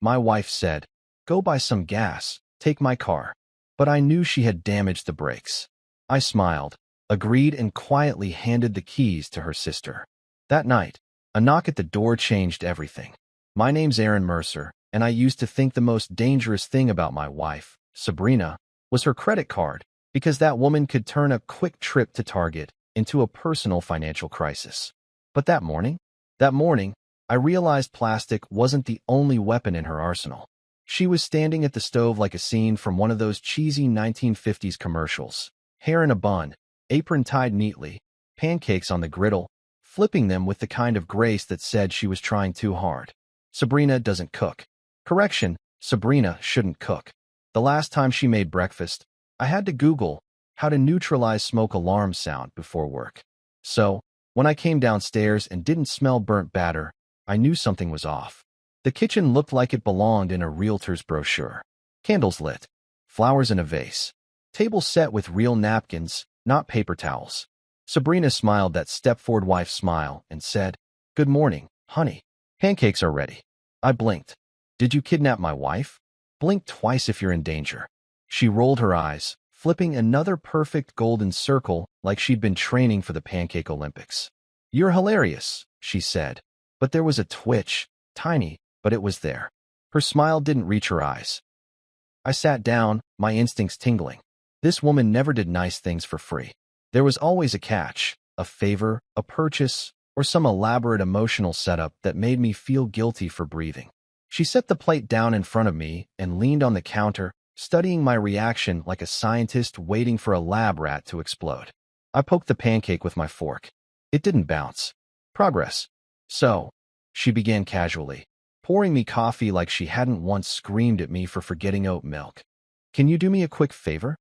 My wife said, "Go buy some gas, take my car." But I knew she had damaged the brakes. I smiled, agreed, and quietly handed the keys to her sister. That night, a knock at the door changed everything. My name's Aaron Mercer, and I used to think the most dangerous thing about my wife, Sabrina, was her credit card, because that woman could turn a quick trip to Target into a personal financial crisis. But that morning, I realized plastic wasn't the only weapon in her arsenal. She was standing at the stove like a scene from one of those cheesy 1950s commercials. Hair in a bun, apron tied neatly, pancakes on the griddle, flipping them with the kind of grace that said she was trying too hard. Sabrina doesn't cook. Correction, Sabrina shouldn't cook. The last time she made breakfast, I had to Google how to neutralize smoke alarm sound before work. So, when I came downstairs and didn't smell burnt batter, I knew something was off. The kitchen looked like it belonged in a realtor's brochure. Candles lit, flowers in a vase, table set with real napkins, not paper towels. Sabrina smiled that Stepford wife smile and said, "Good morning, honey. Pancakes are ready." I blinked. "Did you kidnap my wife?" "Blink twice if you're in danger." She rolled her eyes, flipping another perfect golden circle like she'd been training for the Pancake Olympics. "You're hilarious," she said. But there was a twitch, tiny, but it was there. Her smile didn't reach her eyes. I sat down, my instincts tingling. This woman never did nice things for free. There was always a catch, a favor, a purchase, or some elaborate emotional setup that made me feel guilty for breathing. She set the plate down in front of me and leaned on the counter, studying my reaction like a scientist waiting for a lab rat to explode. I poked the pancake with my fork. It didn't bounce. Progress. "So," she began casually, pouring me coffee like she hadn't once screamed at me for forgetting oat milk. "Can you do me a quick favor?"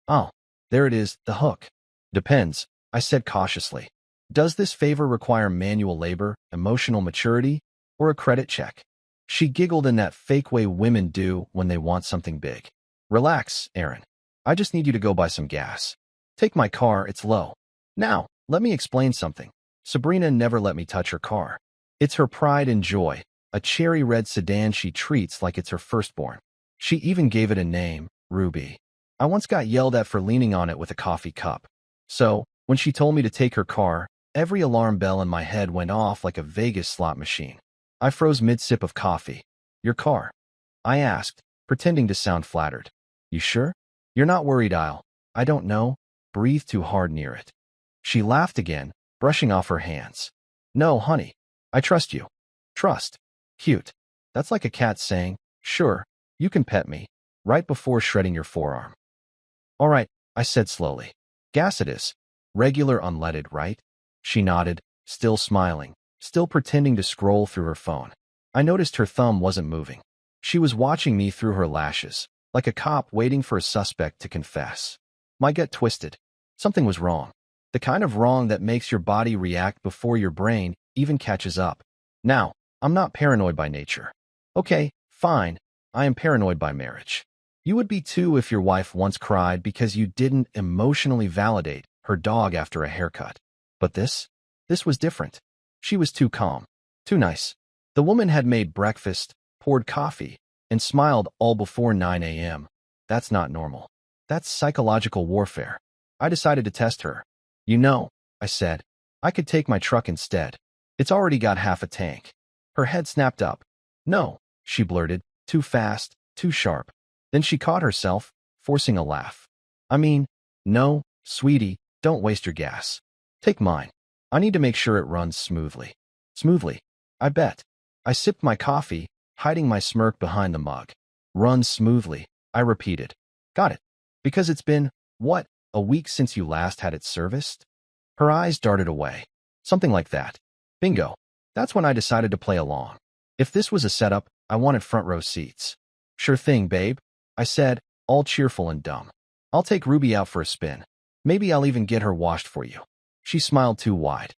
"Oh, there it is, the hook." "Depends," I said cautiously. "Does this favor require manual labor, emotional maturity, or a credit check?" She giggled in that fake way women do when they want something big. "Relax, Aaron. I just need you to go buy some gas. Take my car, it's low." Now, let me explain something. Sabrina never let me touch her car. It's her pride and joy, a cherry red sedan she treats like it's her firstborn. She even gave it a name, Ruby. I once got yelled at for leaning on it with a coffee cup. So, when she told me to take her car, every alarm bell in my head went off like a Vegas slot machine. I froze mid-sip of coffee. "Your car?" I asked, pretending to sound flattered. "You sure? You're not worried I don't know, breathe too hard near it." She laughed again, brushing off her hands. "No, honey. I trust you." Trust. Cute. That's like a cat saying, "Sure, you can pet me," right before shredding your forearm. "All right," I said slowly. "Gas it is. Regular unleaded, right?" She nodded, still smiling, still pretending to scroll through her phone. I noticed her thumb wasn't moving. She was watching me through her lashes, like a cop waiting for a suspect to confess. My gut twisted. Something was wrong. The kind of wrong that makes your body react before your brain even catches up. Now, I'm not paranoid by nature. Okay, fine. I am paranoid by marriage. You would be too if your wife once cried because you didn't emotionally validate her dog after a haircut. But this was different. She was too calm, too nice. The woman had made breakfast, poured coffee, and smiled all before 9 a.m. That's not normal. That's psychological warfare. I decided to test her. "You know," I said, "I could take my truck instead. It's already got half a tank." Her head snapped up. "No," she blurted, too fast, too sharp. Then she caught herself, forcing a laugh. "I mean, no, sweetie, don't waste your gas. Take mine. I need to make sure it runs smoothly." Smoothly, I bet. I sipped my coffee, hiding my smirk behind the mug. "Run smoothly," I repeated. "Got it. Because it's been, what, a week since you last had it serviced?" Her eyes darted away. "Something like that." Bingo. That's when I decided to play along. If this was a setup, I wanted front row seats. "Sure thing, babe," I said, all cheerful and dumb. "I'll take Ruby out for a spin. Maybe I'll even get her washed for you." She smiled too wide.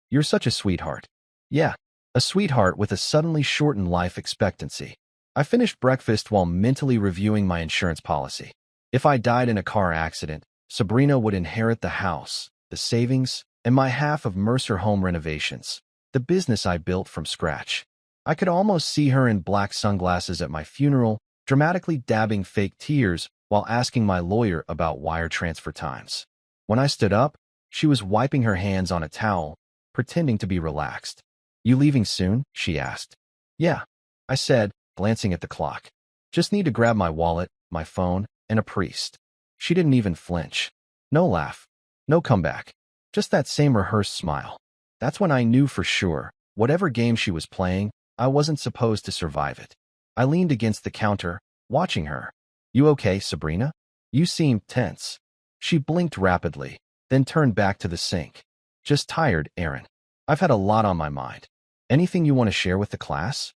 "You're such a sweetheart." Yeah, a sweetheart with a suddenly shortened life expectancy. I finished breakfast while mentally reviewing my insurance policy. If I died in a car accident, Sabrina would inherit the house, the savings, and my half of Mercer Home Renovations, the business I built from scratch. I could almost see her in black sunglasses at my funeral, dramatically dabbing fake tears while asking my lawyer about wire transfer times. When I stood up, she was wiping her hands on a towel, pretending to be relaxed. "You leaving soon?" she asked. "Yeah," I said, glancing at the clock. "Just need to grab my wallet, my phone, and a priest." She didn't even flinch. No laugh. No comeback. Just that same rehearsed smile. That's when I knew for sure, whatever game she was playing, I wasn't supposed to survive it. I leaned against the counter, watching her. "You okay, Sabrina? You seem tense." She blinked rapidly, then turned back to the sink. "Just tired, Aaron. I've had a lot on my mind. Anything you want to share with the class?"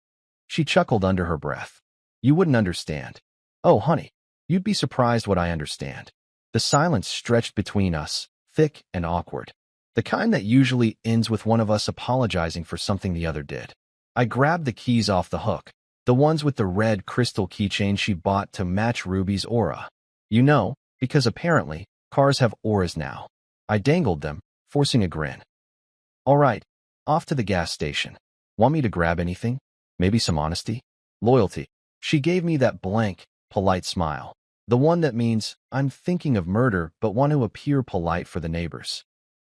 She chuckled under her breath. "You wouldn't understand." "Oh, honey, you'd be surprised what I understand." The silence stretched between us, thick and awkward. The kind that usually ends with one of us apologizing for something the other did. I grabbed the keys off the hook, the ones with the red crystal keychain she bought to match Ruby's aura. You know, because apparently, cars have auras now. I dangled them, forcing a grin. "All right, off to the gas station. Want me to grab anything? Maybe some honesty? Loyalty?" She gave me that blank, polite smile. The one that means, I'm thinking of murder but want to appear polite for the neighbors.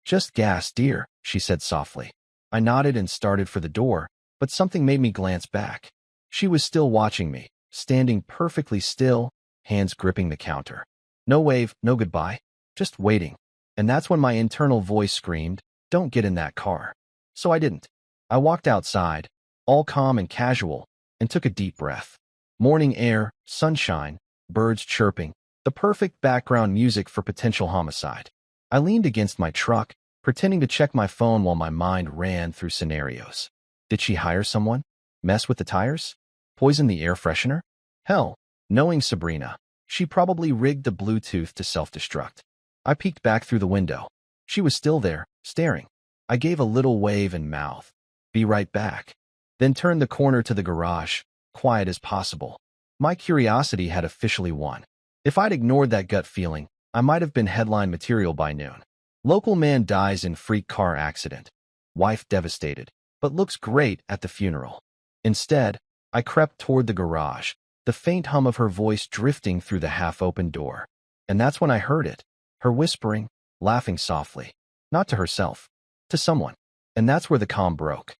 "Just gas, dear," she said softly. I nodded and started for the door, but something made me glance back. She was still watching me, standing perfectly still, hands gripping the counter. No wave, no goodbye, just waiting. And that's when my internal voice screamed, "Don't get in that car." So I didn't. I walked outside, all calm and casual, and took a deep breath. Morning air, sunshine, birds chirping, the perfect background music for potential homicide. I leaned against my truck, pretending to check my phone while my mind ran through scenarios. Did she hire someone? Mess with the tires? Poison the air freshener? Hell, knowing Sabrina, she probably rigged the Bluetooth to self-destruct. I peeked back through the window. She was still there, staring. I gave a little wave and mouthed, "Be right back." Then turned the corner to the garage, quiet as possible. My curiosity had officially won. If I'd ignored that gut feeling, I might have been headline material by noon. Local man dies in freak car accident. Wife devastated, but looks great at the funeral. Instead, I crept toward the garage, the faint hum of her voice drifting through the half-open door. And that's when I heard it, her whispering, laughing softly. Not to herself, to someone. And that's where the calm broke.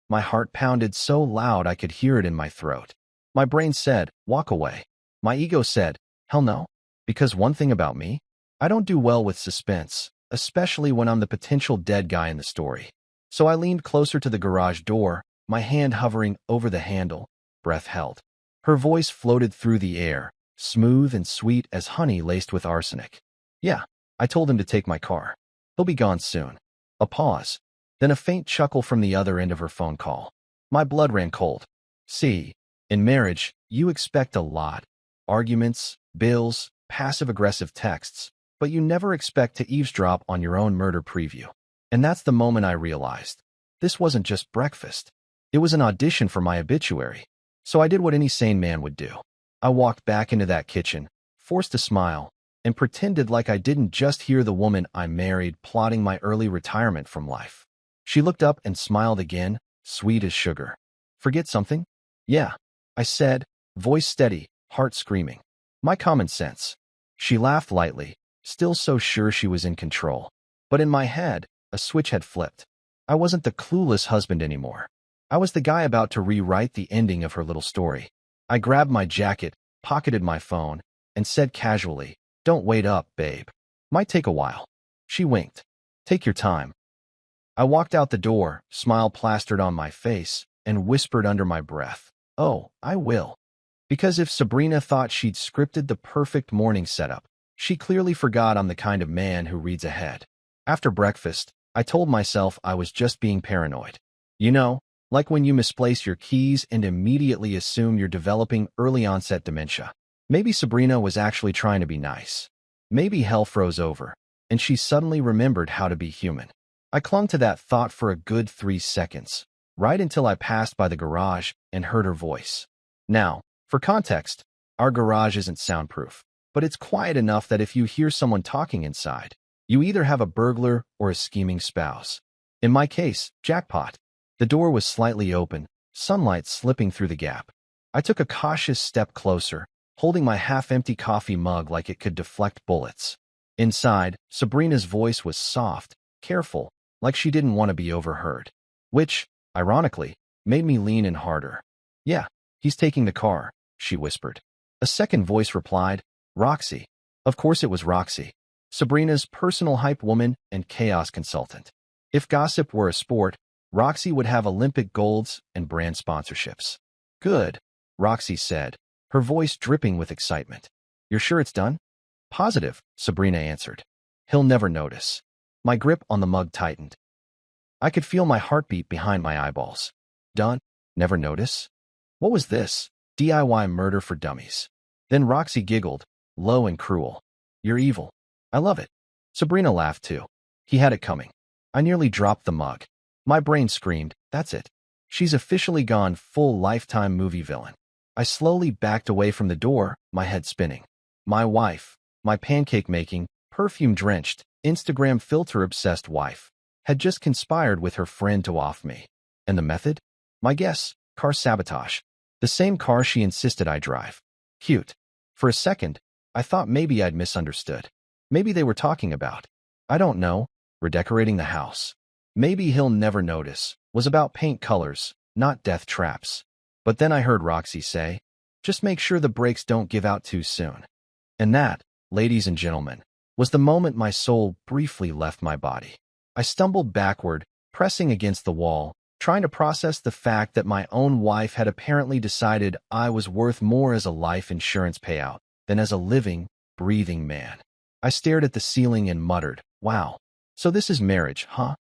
My heart pounded so loud I could hear it in my throat. My brain said, "Walk away." My ego said, "Hell no." Because one thing about me, I don't do well with suspense, especially when I'm the potential dead guy in the story. So I leaned closer to the garage door, my hand hovering over the handle, breath held. Her voice floated through the air, smooth and sweet as honey laced with arsenic. "Yeah, I told him to take my car. He'll be gone soon." A pause, then a faint chuckle from the other end of her phone call. My blood ran cold. See, in marriage, you expect a lot. Arguments, bills, passive-aggressive texts, but you never expect to eavesdrop on your own murder preview. And that's the moment I realized. This wasn't just breakfast. It was an audition for my obituary. So I did what any sane man would do. I walked back into that kitchen, forced a smile, and pretended like I didn't just hear the woman I married plotting my early retirement from life. She looked up and smiled again, sweet as sugar. "Forget something?" "Yeah," I said, voice steady, heart screaming. "My common sense." She laughed lightly, still so sure she was in control. But in my head, a switch had flipped. I wasn't the clueless husband anymore. I was the guy about to rewrite the ending of her little story. I grabbed my jacket, pocketed my phone, and said casually, "Don't wait up, babe. Might take a while." She winked. "Take your time." I walked out the door, smile plastered on my face, and whispered under my breath, "Oh, I will." Because if Sabrina thought she'd scripted the perfect morning setup, she clearly forgot I'm the kind of man who reads ahead. After breakfast, I told myself I was just being paranoid. You know, like when you misplace your keys and immediately assume you're developing early-onset dementia. Maybe Sabrina was actually trying to be nice. Maybe hell froze over, and she suddenly remembered how to be human. I clung to that thought for a good 3 seconds, right until I passed by the garage and heard her voice. Now, for context, our garage isn't soundproof, but it's quiet enough that if you hear someone talking inside, you either have a burglar or a scheming spouse. In my case, jackpot. The door was slightly open, sunlight slipping through the gap. I took a cautious step closer, holding my half-empty coffee mug like it could deflect bullets. Inside, Sabrina's voice was soft, careful, like she didn't want to be overheard. Which, ironically, made me lean in harder. "Yeah, he's taking the car," she whispered. A second voice replied, "Roxy." Of course it was Roxy, Sabrina's personal hype woman and chaos consultant. If gossip were a sport, Roxy would have Olympic golds and brand sponsorships. "Good," Roxy said, her voice dripping with excitement. "You're sure it's done?" "Positive," Sabrina answered. "He'll never notice." My grip on the mug tightened. I could feel my heartbeat behind my eyeballs. Done? Never notice? What was this? DIY murder for dummies. Then Roxy giggled, low and cruel. "You're evil." "I love it." Sabrina laughed too. He had it coming. I nearly dropped the mug. My brain screamed, "That's it. She's officially gone full Lifetime movie villain." I slowly backed away from the door, my head spinning. My wife, my pancake-making, perfume-drenched, Instagram filter-obsessed wife, had just conspired with her friend to off me. And the method? My guess, car sabotage. The same car she insisted I drive. Cute. For a second, I thought maybe I'd misunderstood. Maybe they were talking about, I don't know, redecorating the house. Maybe he'll never notice, was about paint colors, not death traps. But then I heard Roxy say, "Just make sure the brakes don't give out too soon." And that, ladies and gentlemen, was the moment my soul briefly left my body. I stumbled backward, pressing against the wall, trying to process the fact that my own wife had apparently decided I was worth more as a life insurance payout than as a living, breathing man. I stared at the ceiling and muttered, "Wow, so this is marriage, huh?"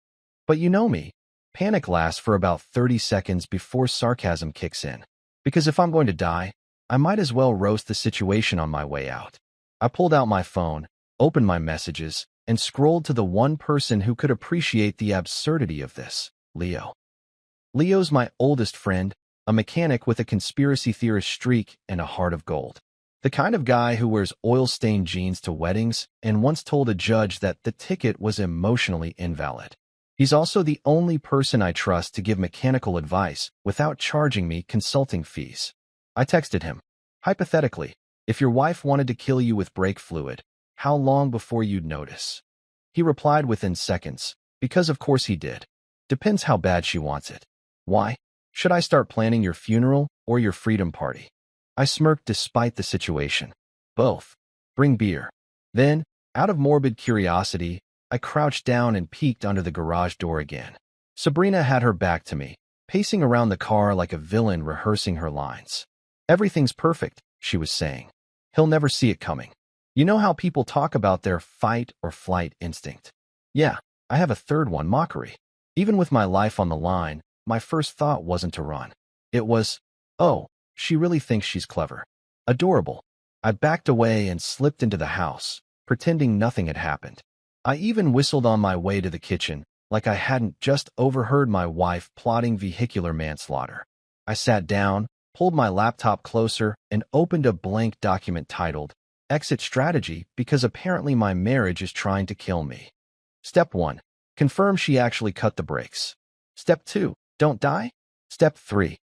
But you know me. Panic lasts for about 30 seconds before sarcasm kicks in. Because if I'm going to die, I might as well roast the situation on my way out. I pulled out my phone, opened my messages, and scrolled to the one person who could appreciate the absurdity of this, Leo. Leo's my oldest friend, a mechanic with a conspiracy theorist streak and a heart of gold. The kind of guy who wears oil-stained jeans to weddings and once told a judge that the ticket was emotionally invalid. He's also the only person I trust to give mechanical advice without charging me consulting fees. I texted him, "Hypothetically, if your wife wanted to kill you with brake fluid, how long before you'd notice?" He replied within seconds, because of course he did. "Depends how bad she wants it." "Why? Should I start planning your funeral or your freedom party?" I smirked despite the situation. "Both. Bring beer." Then, out of morbid curiosity, I crouched down and peeked under the garage door again. Sabrina had her back to me, pacing around the car like a villain rehearsing her lines. "Everything's perfect," she was saying. "He'll never see it coming." You know how people talk about their fight or flight instinct? Yeah, I have a third one, mockery. Even with my life on the line, my first thought wasn't to run. It was, "Oh, she really thinks she's clever. Adorable." I backed away and slipped into the house, pretending nothing had happened. I even whistled on my way to the kitchen, like I hadn't just overheard my wife plotting vehicular manslaughter. I sat down, pulled my laptop closer, and opened a blank document titled, "Exit Strategy because apparently my marriage is trying to kill me." Step 1. Confirm she actually cut the brakes. Step 2. Don't die. Step 3.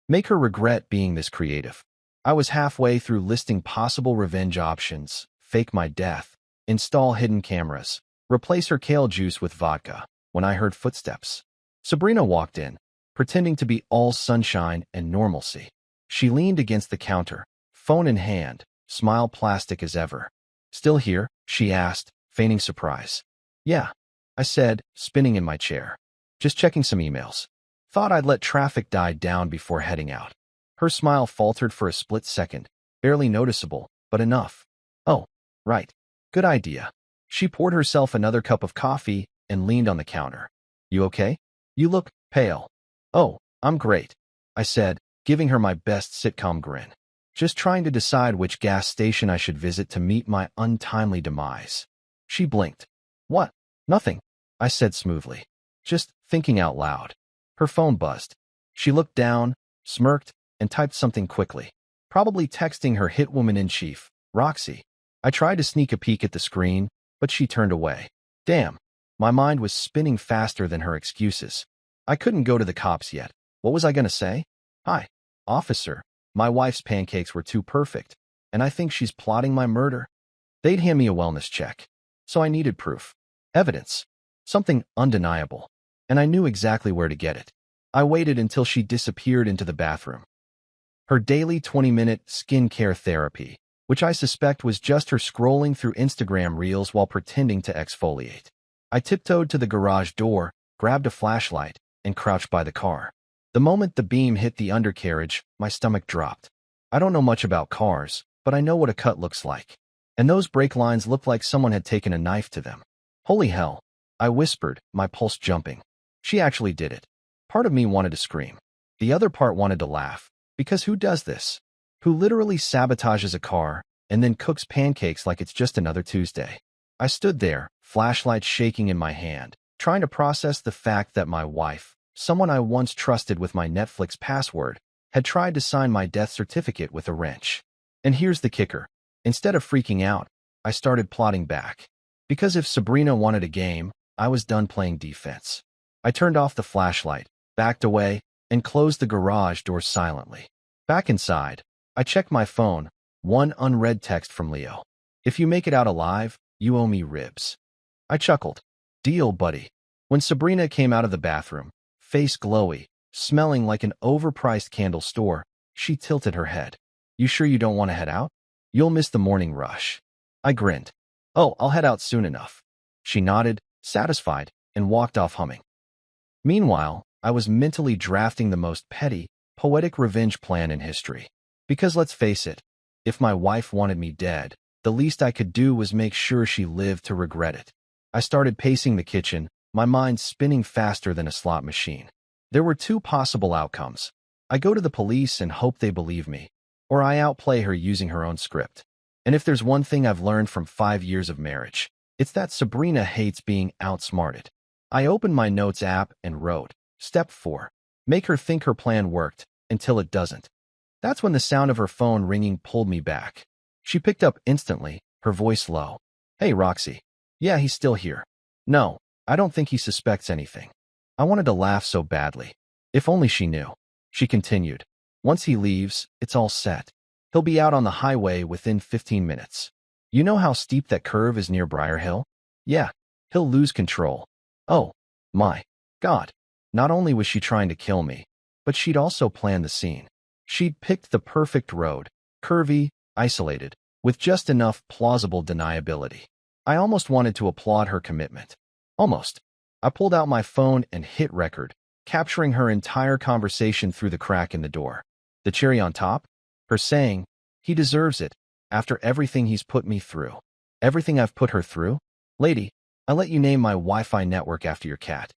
Make her regret being this creative. I was halfway through listing possible revenge options, fake my death, install hidden cameras, replace her kale juice with vodka, when I heard footsteps. Sabrina walked in, pretending to be all sunshine and normalcy. She leaned against the counter, phone in hand, smile plastic as ever. "Still here?" she asked, feigning surprise. "Yeah," I said, spinning in my chair. "Just checking some emails. Thought I'd let traffic die down before heading out." Her smile faltered for a split second, barely noticeable, but enough. "Oh, right. Good idea." She poured herself another cup of coffee and leaned on the counter. "You okay? You look pale." "Oh, I'm great," I said, giving her my best sitcom grin. Just trying to decide which gas station I should visit to meet my untimely demise. She blinked. "What? Nothing," I said smoothly. Just thinking out loud. Her phone buzzed. She looked down, smirked, and typed something quickly. Probably texting her hitwoman-in-chief, Roxy. I tried to sneak a peek at the screen, but she turned away. Damn, my mind was spinning faster than her excuses. I couldn't go to the cops yet. What was I gonna say? Hi, officer. My wife's pancakes were too perfect, and I think she's plotting my murder. They'd hand me a wellness check, so I needed proof. Evidence. Something undeniable. And I knew exactly where to get it. I waited until she disappeared into the bathroom. Her daily 20-minute skincare therapy, which I suspect was just her scrolling through Instagram reels while pretending to exfoliate. I tiptoed to the garage door, grabbed a flashlight, and crouched by the car. The moment the beam hit the undercarriage, my stomach dropped. I don't know much about cars, but I know what a cut looks like. And those brake lines looked like someone had taken a knife to them. Holy hell, I whispered, my pulse jumping. She actually did it. Part of me wanted to scream. The other part wanted to laugh. Because who does this? Who literally sabotages a car and then cooks pancakes like it's just another Tuesday? I stood there, flashlight shaking in my hand, trying to process the fact that my wife, someone I once trusted with my Netflix password, had tried to sign my death certificate with a wrench. And here's the kicker. Instead of freaking out, I started plotting back. Because if Sabrina wanted a game, I was done playing defense. I turned off the flashlight, backed away, and closed the garage door silently. Back inside, I checked my phone, one unread text from Leo. If you make it out alive, you owe me ribs. I chuckled. Deal, buddy. When Sabrina came out of the bathroom, face glowy, smelling like an overpriced candle store, she tilted her head. You sure you don't want to head out? You'll miss the morning rush. I grinned. Oh, I'll head out soon enough. She nodded, satisfied, and walked off humming. Meanwhile, I was mentally drafting the most petty, poetic revenge plan in history. Because let's face it, if my wife wanted me dead, the least I could do was make sure she lived to regret it. I started pacing the kitchen, my mind spinning faster than a slot machine. There were two possible outcomes. I go to the police and hope they believe me, or I outplay her using her own script. And if there's one thing I've learned from 5 years of marriage, it's that Sabrina hates being outsmarted. I opened my notes app and wrote, Step 4. Make her think her plan worked, until it doesn't. That's when the sound of her phone ringing pulled me back. She picked up instantly, her voice low. Hey, Roxy. Yeah, he's still here. No, I don't think he suspects anything. I wanted to laugh so badly. If only she knew. She continued. Once he leaves, it's all set. He'll be out on the highway within 15 minutes. You know how steep that curve is near Briar Hill? Yeah, he'll lose control. Oh, my God. Not only was she trying to kill me, but she'd also planned the scene. She'd picked the perfect road, curvy, isolated, with just enough plausible deniability. I almost wanted to applaud her commitment. Almost. I pulled out my phone and hit record, capturing her entire conversation through the crack in the door. The cherry on top? Her saying, he deserves it, after everything he's put me through. Everything I've put her through? Lady, I let you name my Wi-Fi network after your cat.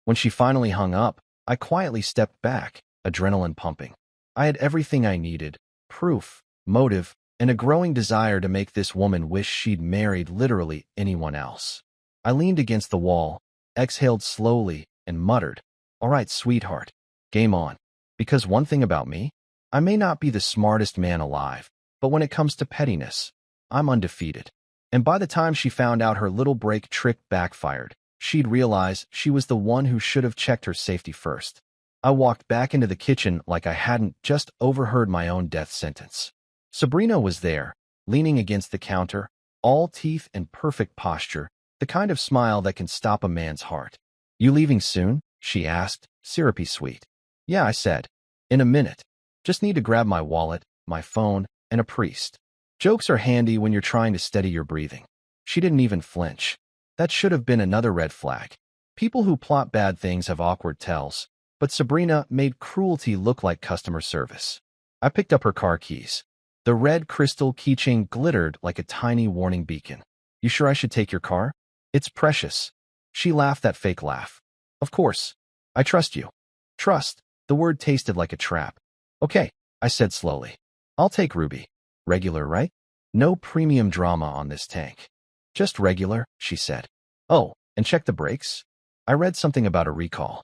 When she finally hung up, I quietly stepped back, adrenaline pumping. I had everything I needed, proof, motive, and a growing desire to make this woman wish she'd married literally anyone else. I leaned against the wall, exhaled slowly, and muttered, All right, sweetheart, game on. Because one thing about me, I may not be the smartest man alive, but when it comes to pettiness, I'm undefeated. And by the time she found out her little break trick backfired, she'd realize she was the one who should have checked her safety first. I walked back into the kitchen like I hadn't just overheard my own death sentence. Sabrina was there, leaning against the counter, all teeth and perfect posture, the kind of smile that can stop a man's heart. You leaving soon? She asked, syrupy sweet. Yeah, I said. In a minute. Just need to grab my wallet, my phone, and a priest. Jokes are handy when you're trying to steady your breathing. She didn't even flinch. That should have been another red flag. People who plot bad things have awkward tells, but Sabrina made cruelty look like customer service. I picked up her car keys. The red crystal keychain glittered like a tiny warning beacon. You sure I should take your car? It's precious. She laughed that fake laugh. Of course. I trust you. Trust. The word tasted like a trap. Okay, I said slowly. I'll take Ruby. Regular, right? No premium drama on this tank. Just regular, she said. Oh, and check the brakes? I read something about a recall.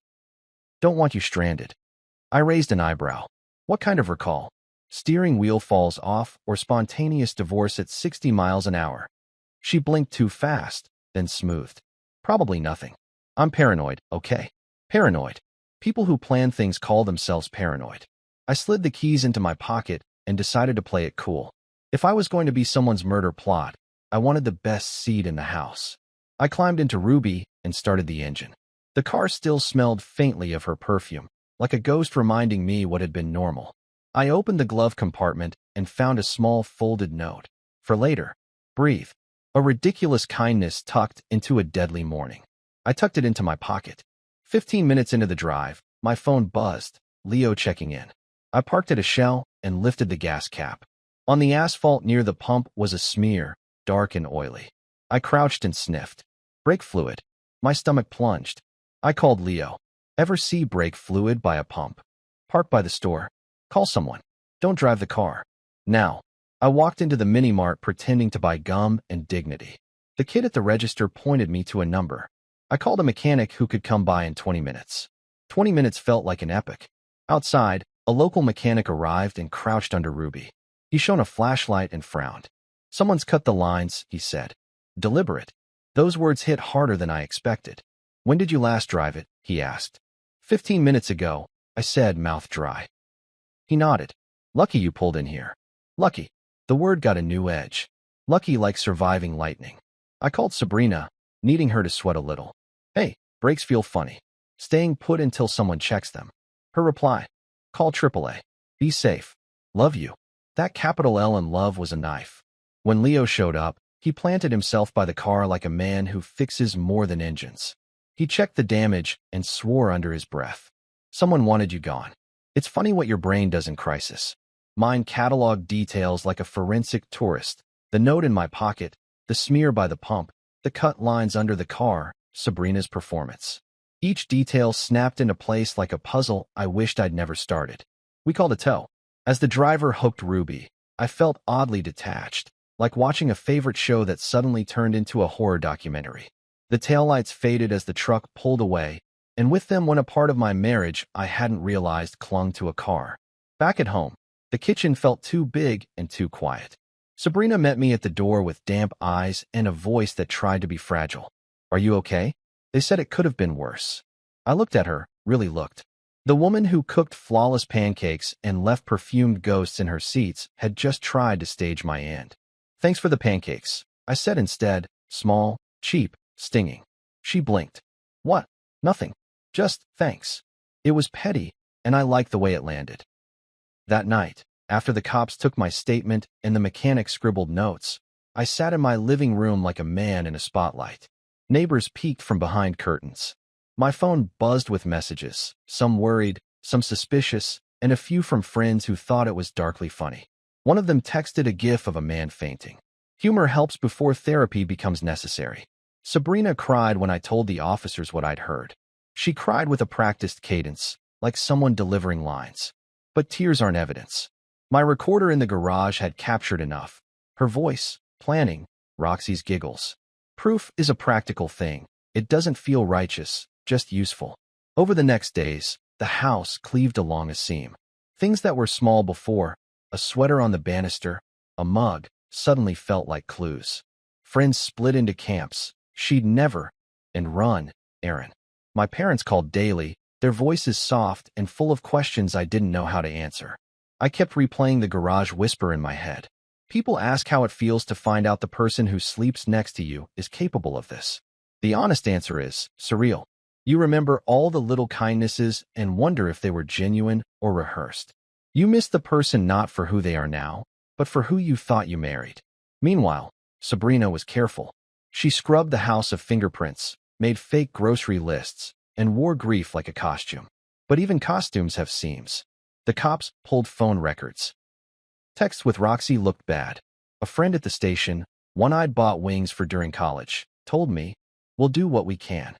Don't want you stranded. I raised an eyebrow. What kind of recall? Steering wheel falls off or spontaneous divorce at 60 miles an hour? She blinked too fast, then smoothed. Probably nothing. I'm paranoid, okay? Paranoid. People who plan things call themselves paranoid. I slid the keys into my pocket and decided to play it cool. If I was going to be someone's murder plot, I wanted the best seat in the house. I climbed into Ruby and started the engine. The car still smelled faintly of her perfume, like a ghost reminding me what had been normal. I opened the glove compartment and found a small folded note. For later. Breathe. A ridiculous kindness tucked into a deadly morning. I tucked it into my pocket. 15 minutes into the drive, my phone buzzed. Leo checking in. I parked at a Shell and lifted the gas cap. On the asphalt near the pump was a smear, dark and oily. I crouched and sniffed. Brake fluid. My stomach plunged. I called Leo. Ever see brake fluid by a pump? Park by the store. Call someone. Don't drive the car. Now. I walked into the mini-mart pretending to buy gum and dignity. The kid at the register pointed me to a number. I called a mechanic who could come by in 20 minutes. 20 minutes felt like an epic. Outside, a local mechanic arrived and crouched under Ruby. He shone a flashlight and frowned. Someone's cut the lines, he said. Deliberate. Those words hit harder than I expected. When did you last drive it? He asked. 15 minutes ago, I said, mouth dry. He nodded. Lucky you pulled in here. Lucky. The word got a new edge. Lucky like surviving lightning. I called Sabrina, needing her to sweat a little. Hey, brakes feel funny. Staying put until someone checks them. Her reply. Call AAA. Be safe. Love you. That capital L in love was a knife. When Leo showed up, he planted himself by the car like a man who fixes more than engines. He checked the damage and swore under his breath. Someone wanted you gone. It's funny what your brain does in crisis. Mine cataloged details like a forensic tourist. The note in my pocket, the smear by the pump, the cut lines under the car, Sabrina's performance. Each detail snapped into place like a puzzle I wished I'd never started. We called a tow. As the driver hooked Ruby, I felt oddly detached, like watching a favorite show that suddenly turned into a horror documentary. The taillights faded as the truck pulled away, and with them went a part of my marriage I hadn't realized clung to a car. Back at home, the kitchen felt too big and too quiet. Sabrina met me at the door with damp eyes and a voice that tried to be fragile. Are you okay? They said it could have been worse. I looked at her, really looked. The woman who cooked flawless pancakes and left perfumed ghosts in her seats had just tried to stage my end. Thanks for the pancakes, I said instead, small, cheap, stinging. She blinked. What? Nothing. Just thanks. It was petty, and I liked the way it landed. That night, after the cops took my statement and the mechanic scribbled notes, I sat in my living room like a man in a spotlight. Neighbors peeked from behind curtains. My phone buzzed with messages, some worried, some suspicious, and a few from friends who thought it was darkly funny. One of them texted a gif of a man fainting. Humor helps before therapy becomes necessary. Sabrina cried when I told the officers what I'd heard. She cried with a practiced cadence, like someone delivering lines. But tears aren't evidence. My recorder in the garage had captured enough. Her voice, planning, Roxy's giggles. Proof is a practical thing. It doesn't feel righteous, just useful. Over the next days, the house cleaved along a seam. Things that were small before, a sweater on the banister, a mug, suddenly felt like clues. Friends split into camps. She'd never, and run, Aaron. My parents called daily, their voices soft and full of questions I didn't know how to answer. I kept replaying the garage whisper in my head. People ask how it feels to find out the person who sleeps next to you is capable of this. The honest answer is surreal. You remember all the little kindnesses and wonder if they were genuine or rehearsed. You miss the person not for who they are now, but for who you thought you married. Meanwhile, Sabrina was careful. She scrubbed the house of fingerprints, made fake grocery lists, and wore grief like a costume. But even costumes have seams. The cops pulled phone records. Texts with Roxy looked bad. A friend at the station, one I'd bought wings for during college, told me, "We'll do what we can."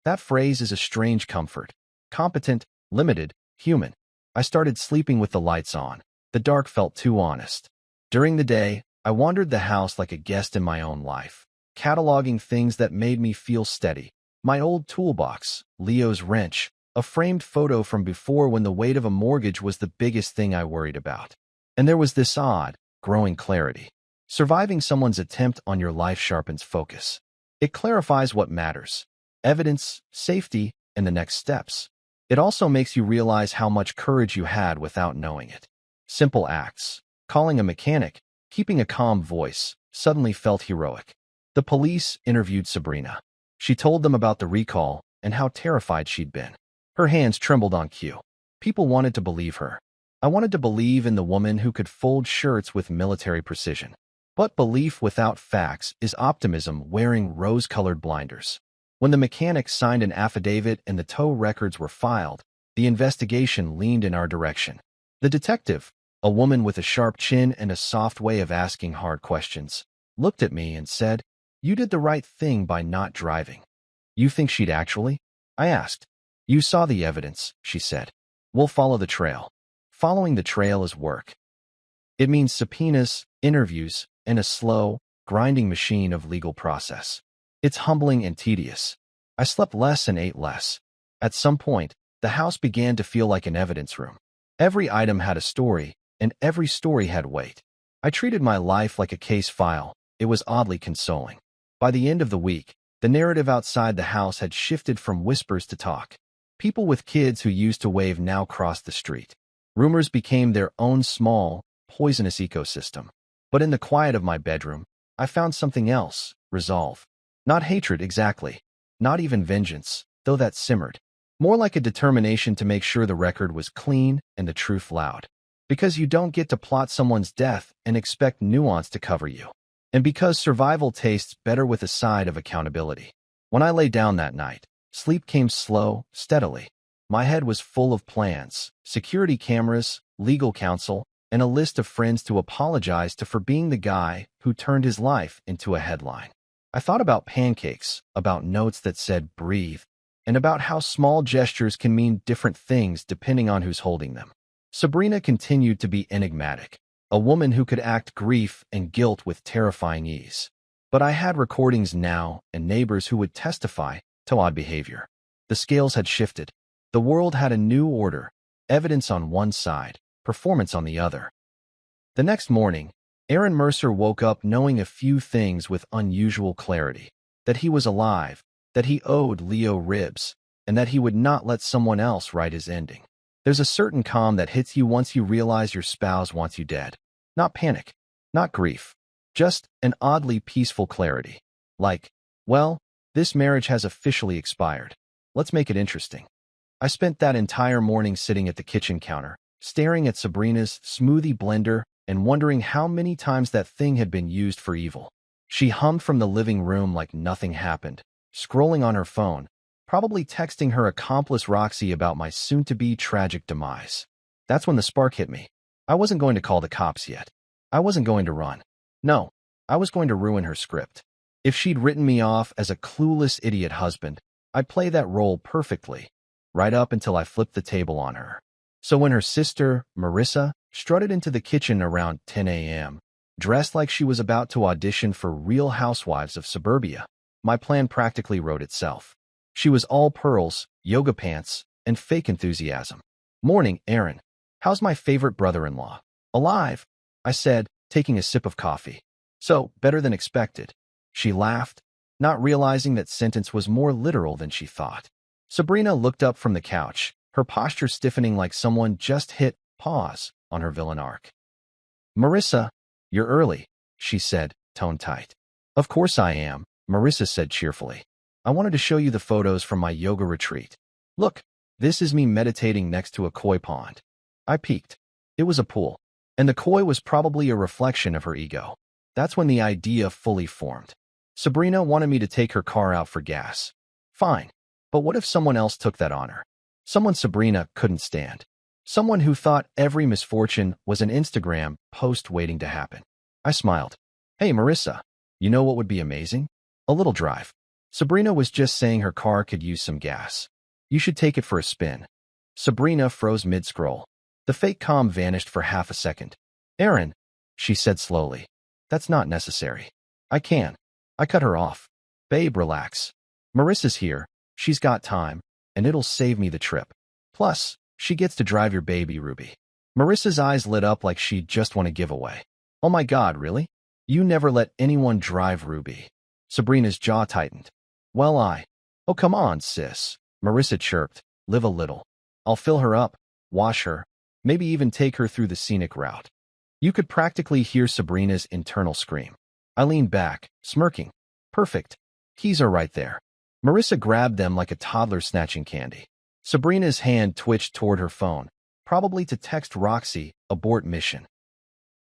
That phrase is a strange comfort. Competent, limited, human. I started sleeping with the lights on. The dark felt too honest. During the day, I wandered the house like a guest in my own life, cataloging things that made me feel steady. My old toolbox, Leo's wrench, a framed photo from before when the weight of a mortgage was the biggest thing I worried about. And there was this odd, growing clarity. Surviving someone's attempt on your life sharpens focus. It clarifies what matters. Evidence, safety, and the next steps. It also makes you realize how much courage you had without knowing it. Simple acts, calling a mechanic, keeping a calm voice, suddenly felt heroic. The police interviewed Sabrina. She told them about the recall and how terrified she'd been. Her hands trembled on cue. People wanted to believe her. I wanted to believe in the woman who could fold shirts with military precision. But belief without facts is optimism wearing rose-colored blinders. When the mechanic signed an affidavit and the tow records were filed, the investigation leaned in our direction. The detective, a woman with a sharp chin and a soft way of asking hard questions, looked at me and said, "You did the right thing by not driving." "You think she'd actually?" I asked. "You saw the evidence," she said. "We'll follow the trail." Following the trail is work. It means subpoenas, interviews, and a slow, grinding machine of legal process. It's humbling and tedious. I slept less and ate less. At some point, the house began to feel like an evidence room. Every item had a story, and every story had weight. I treated my life like a case file. It was oddly consoling. By the end of the week, the narrative outside the house had shifted from whispers to talk. People with kids who used to wave now crossed the street. Rumors became their own small, poisonous ecosystem. But in the quiet of my bedroom, I found something else: resolve. Not hatred exactly. Not even vengeance, though that simmered. More like a determination to make sure the record was clean and the truth loud. Because you don't get to plot someone's death and expect nuance to cover you. And because survival tastes better with a side of accountability. When I lay down that night, sleep came slow, steadily. My head was full of plans, security cameras, legal counsel, and a list of friends to apologize to for being the guy who turned his life into a headline. I thought about pancakes, about notes that said breathe, and about how small gestures can mean different things depending on who's holding them. Sabrina continued to be enigmatic, a woman who could act grief and guilt with terrifying ease. But I had recordings now and neighbors who would testify to odd behavior. The scales had shifted. The world had a new order, evidence on one side, performance on the other. The next morning, Aaron Mercer woke up knowing a few things with unusual clarity. That he was alive, that he owed Leo ribs, and that he would not let someone else write his ending. There's a certain calm that hits you once you realize your spouse wants you dead. Not panic, not grief, just an oddly peaceful clarity. Like, well, this marriage has officially expired. Let's make it interesting. I spent that entire morning sitting at the kitchen counter, staring at Sabrina's smoothie blender and wondering how many times that thing had been used for evil. She hummed from the living room like nothing happened, scrolling on her phone, probably texting her accomplice Roxy about my soon-to-be tragic demise. That's when the spark hit me. I wasn't going to call the cops yet. I wasn't going to run. No, I was going to ruin her script. If she'd written me off as a clueless idiot husband, I'd play that role perfectly, right up until I flipped the table on her. So when her sister, Marissa, strutted into the kitchen around 10 a.m., dressed like she was about to audition for Real Housewives of Suburbia, my plan practically wrote itself. She was all pearls, yoga pants, and fake enthusiasm. "Morning, Aaron. How's my favorite brother-in-law?" "Alive," I said, taking a sip of coffee. "So, better than expected." She laughed, not realizing that sentence was more literal than she thought. Sabrina looked up from the couch, her posture stiffening like someone just hit pause on her villain arc. "Marissa, you're early," she said, tone tight. "Of course I am," Marissa said cheerfully. "I wanted to show you the photos from my yoga retreat. Look, this is me meditating next to a koi pond." I peeked. It was a pool, and the koi was probably a reflection of her ego. That's when the idea fully formed. Sabrina wanted me to take her car out for gas. Fine, but what if someone else took that honor? Someone Sabrina couldn't stand. Someone who thought every misfortune was an Instagram post waiting to happen. I smiled. "Hey, Marissa, you know what would be amazing? A little drive." Sabrina was just saying her car could use some gas. "You should take it for a spin." Sabrina froze mid-scroll. The fake calm vanished for half a second. "Aaron," she said slowly, "that's not necessary." "I can." I cut her off. "Babe, relax. Marissa's here, she's got time, and it'll save me the trip. Plus, she gets to drive your baby, Ruby." Marissa's eyes lit up like she'd just won a giveaway. "Oh my God, really? You never let anyone drive Ruby." Sabrina's jaw tightened. "Well, oh come on, sis," Marissa chirped, "live a little." I'll fill her up, wash her, maybe even take her through the scenic route. You could practically hear Sabrina's internal scream. I leaned back, smirking. Perfect. Keys are right there. Marissa grabbed them like a toddler snatching candy. Sabrina's hand twitched toward her phone, probably to text Roxy, abort mission.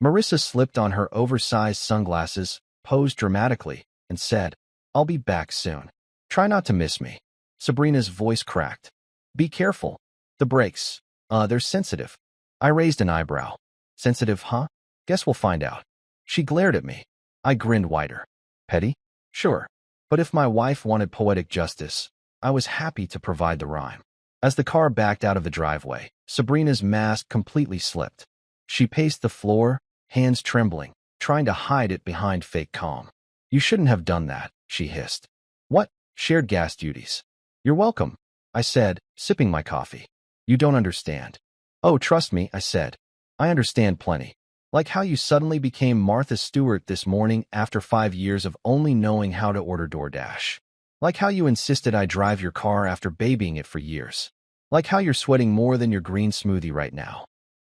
Marissa slipped on her oversized sunglasses, posed dramatically, and said, I'll be back soon. Try not to miss me. Sabrina's voice cracked. Be careful. The brakes. They're sensitive. I raised an eyebrow. Sensitive, huh? Guess we'll find out. She glared at me. I grinned wider. Petty? Sure. But if my wife wanted poetic justice, I was happy to provide the rhyme. As the car backed out of the driveway, Sabrina's mask completely slipped. She paced the floor, hands trembling, trying to hide it behind fake calm. You shouldn't have done that, she hissed. What? Shared gas duties. You're welcome, I said, sipping my coffee. You don't understand. Oh, trust me, I said. I understand plenty. Like how you suddenly became Martha Stewart this morning after 5 years of only knowing how to order DoorDash. Like how you insisted I drive your car after babying it for years. Like how you're sweating more than your green smoothie right now.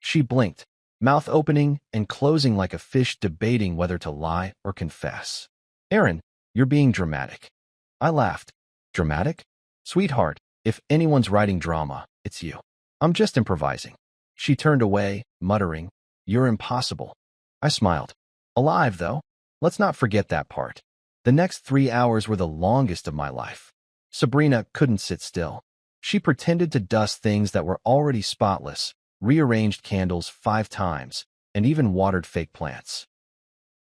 She blinked, mouth opening and closing like a fish debating whether to lie or confess. Erin, you're being dramatic. I laughed. Dramatic? Sweetheart, if anyone's writing drama, it's you. I'm just improvising. She turned away, muttering, You're impossible. I smiled. Alive, though. Let's not forget that part. The next 3 hours were the longest of my life. Sabrina couldn't sit still. She pretended to dust things that were already spotless, rearranged candles 5 times, and even watered fake plants.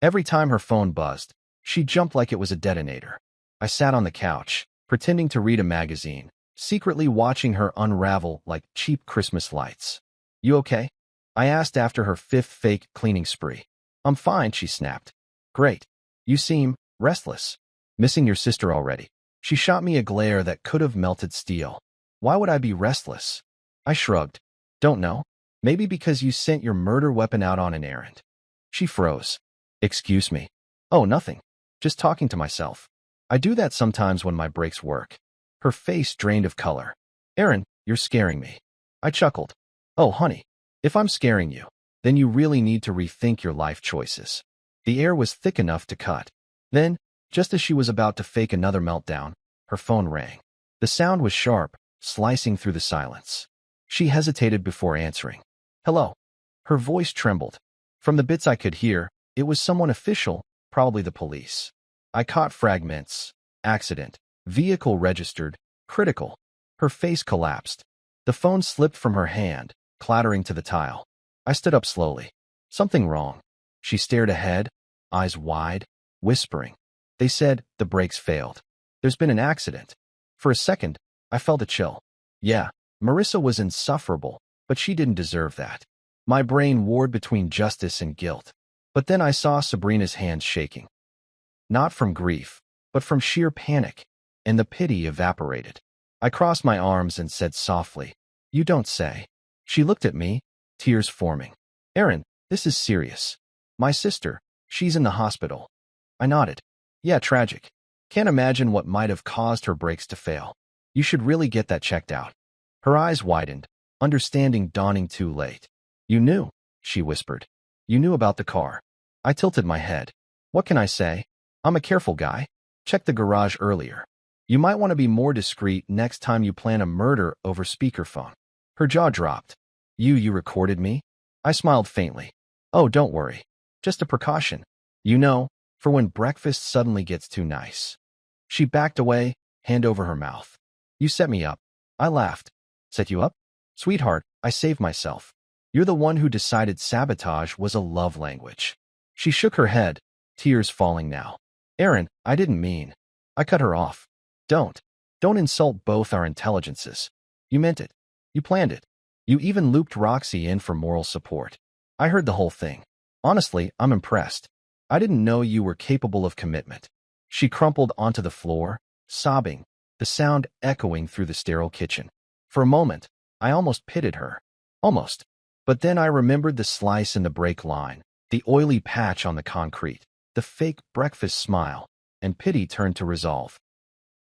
Every time her phone buzzed, she jumped like it was a detonator. I sat on the couch, pretending to read a magazine, secretly watching her unravel like cheap Christmas lights. You okay? I asked after her 5th fake cleaning spree. I'm fine, she snapped. Great. You seem restless. Missing your sister already. She shot me a glare that could have melted steel. Why would I be restless? I shrugged. Don't know. Maybe because you sent your murder weapon out on an errand. She froze. Excuse me. Oh, nothing. Just talking to myself. I do that sometimes when my breaks work. Her face drained of color. Erin, you're scaring me. I chuckled. Oh, honey. If I'm scaring you, then you really need to rethink your life choices. The air was thick enough to cut. Then, just as she was about to fake another meltdown, her phone rang. The sound was sharp, slicing through the silence. She hesitated before answering. Hello. Her voice trembled. From the bits I could hear, it was someone official, probably the police. I caught fragments. Accident. Vehicle registered. Critical. Her face collapsed. The phone slipped from her hand, clattering to the tile. I stood up slowly. Something wrong. She stared ahead, eyes wide, whispering. They said the brakes failed. There's been an accident. For a second, I felt a chill. Yeah, Marissa was insufferable, but she didn't deserve that. My brain warred between justice and guilt. But then I saw Sabrina's hands shaking. Not from grief, but from sheer panic, and the pity evaporated. I crossed my arms and said softly, You don't say. She looked at me, tears forming. Erin, this is serious. My sister, she's in the hospital. I nodded. Yeah, tragic. Can't imagine what might have caused her brakes to fail. You should really get that checked out. Her eyes widened, understanding dawning too late. You knew, she whispered. You knew about the car. I tilted my head. What can I say? I'm a careful guy. Check the garage earlier. You might want to be more discreet next time you plan a murder over speakerphone. Her jaw dropped. You recorded me? I smiled faintly. Oh, don't worry. Just a precaution. You know, for when breakfast suddenly gets too nice. She backed away, hand over her mouth. You set me up. I laughed. Set you up? Sweetheart, I saved myself. You're the one who decided sabotage was a love language. She shook her head, tears falling now. Erin, I didn't mean. I cut her off. Don't insult both our intelligences. You meant it. You planned it. You even looped Roxy in for moral support. I heard the whole thing. Honestly, I'm impressed. I didn't know you were capable of commitment. She crumpled onto the floor, sobbing, the sound echoing through the sterile kitchen. For a moment, I almost pitied her. Almost. But then I remembered the slice in the brake line, the oily patch on the concrete, the fake breakfast smile, and pity turned to resolve.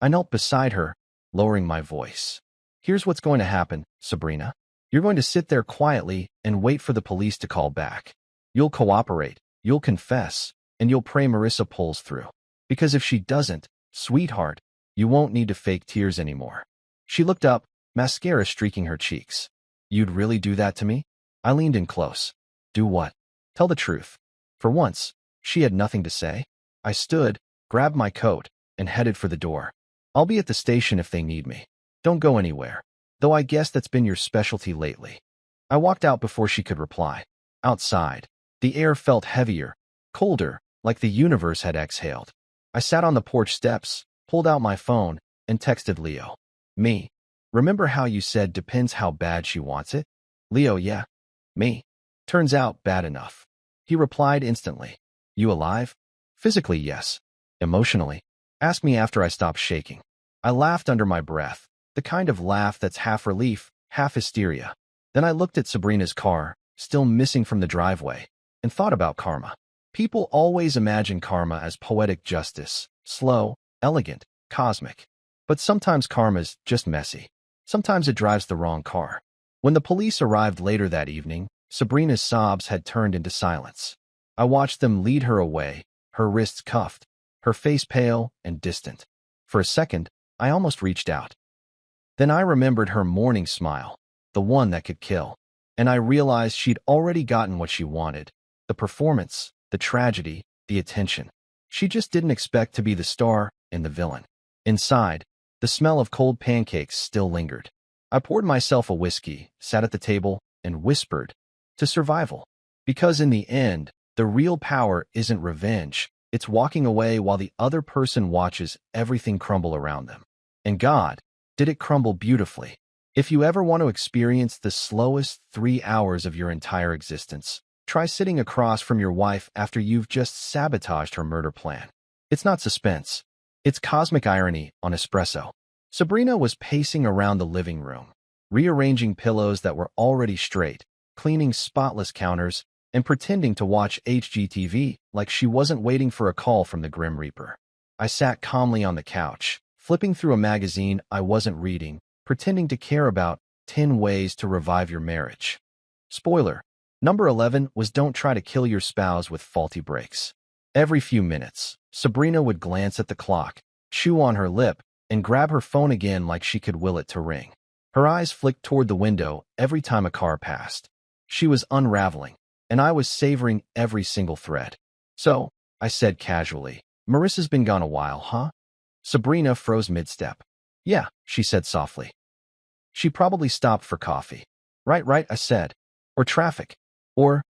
I knelt beside her, lowering my voice. Here's what's going to happen, Sabrina. You're going to sit there quietly and wait for the police to call back. You'll cooperate, you'll confess, and you'll pray Marissa pulls through. Because if she doesn't, sweetheart, you won't need to fake tears anymore. She looked up, mascara streaking her cheeks. You'd really do that to me? I leaned in close. Do what? Tell the truth. For once, she had nothing to say. I stood, grabbed my coat, and headed for the door. I'll be at the station if they need me. Don't go anywhere. Though I guess that's been your specialty lately. I walked out before she could reply. Outside, the air felt heavier, colder, like the universe had exhaled. I sat on the porch steps, pulled out my phone, and texted Leo. Me. Remember how you said depends how bad she wants it? Leo, yeah. Me. Turns out bad enough. He replied instantly. You alive? Physically, yes. Emotionally? Ask me after I stop shaking. I laughed under my breath, the kind of laugh that's half relief, half hysteria. Then I looked at Sabrina's car, still missing from the driveway, and thought about karma. People always imagine karma as poetic justice, slow, elegant, cosmic. But sometimes karma's just messy. Sometimes it drives the wrong car. When the police arrived later that evening, Sabrina's sobs had turned into silence. I watched them lead her away, her wrists cuffed, her face pale and distant. For a second, I almost reached out. Then I remembered her morning smile, the one that could kill. And I realized she'd already gotten what she wanted. The performance, the tragedy, the attention. She just didn't expect to be the star and the villain. Inside, the smell of cold pancakes still lingered. I poured myself a whiskey, sat at the table, and whispered, to survival. Because in the end, the real power isn't revenge. It's walking away while the other person watches everything crumble around them. And God, did it crumble beautifully. If you ever want to experience the slowest 3 hours of your entire existence, try sitting across from your wife after you've just sabotaged her murder plan. It's not suspense. It's cosmic irony on espresso. Sabrina was pacing around the living room, rearranging pillows that were already straight, cleaning spotless counters, and pretending to watch HGTV like she wasn't waiting for a call from the Grim Reaper. I sat calmly on the couch, flipping through a magazine I wasn't reading, pretending to care about 10 ways to revive your marriage. Spoiler, number 11 was don't try to kill your spouse with faulty brakes. Every few minutes, Sabrina would glance at the clock, chew on her lip, and grab her phone again like she could will it to ring. Her eyes flicked toward the window every time a car passed. She was unraveling, and I was savoring every single thread. So, I said casually, Marissa's been gone a while, huh? Sabrina froze mid-step. Yeah, she said softly. She probably stopped for coffee. Right, I said. Or traffic. Or,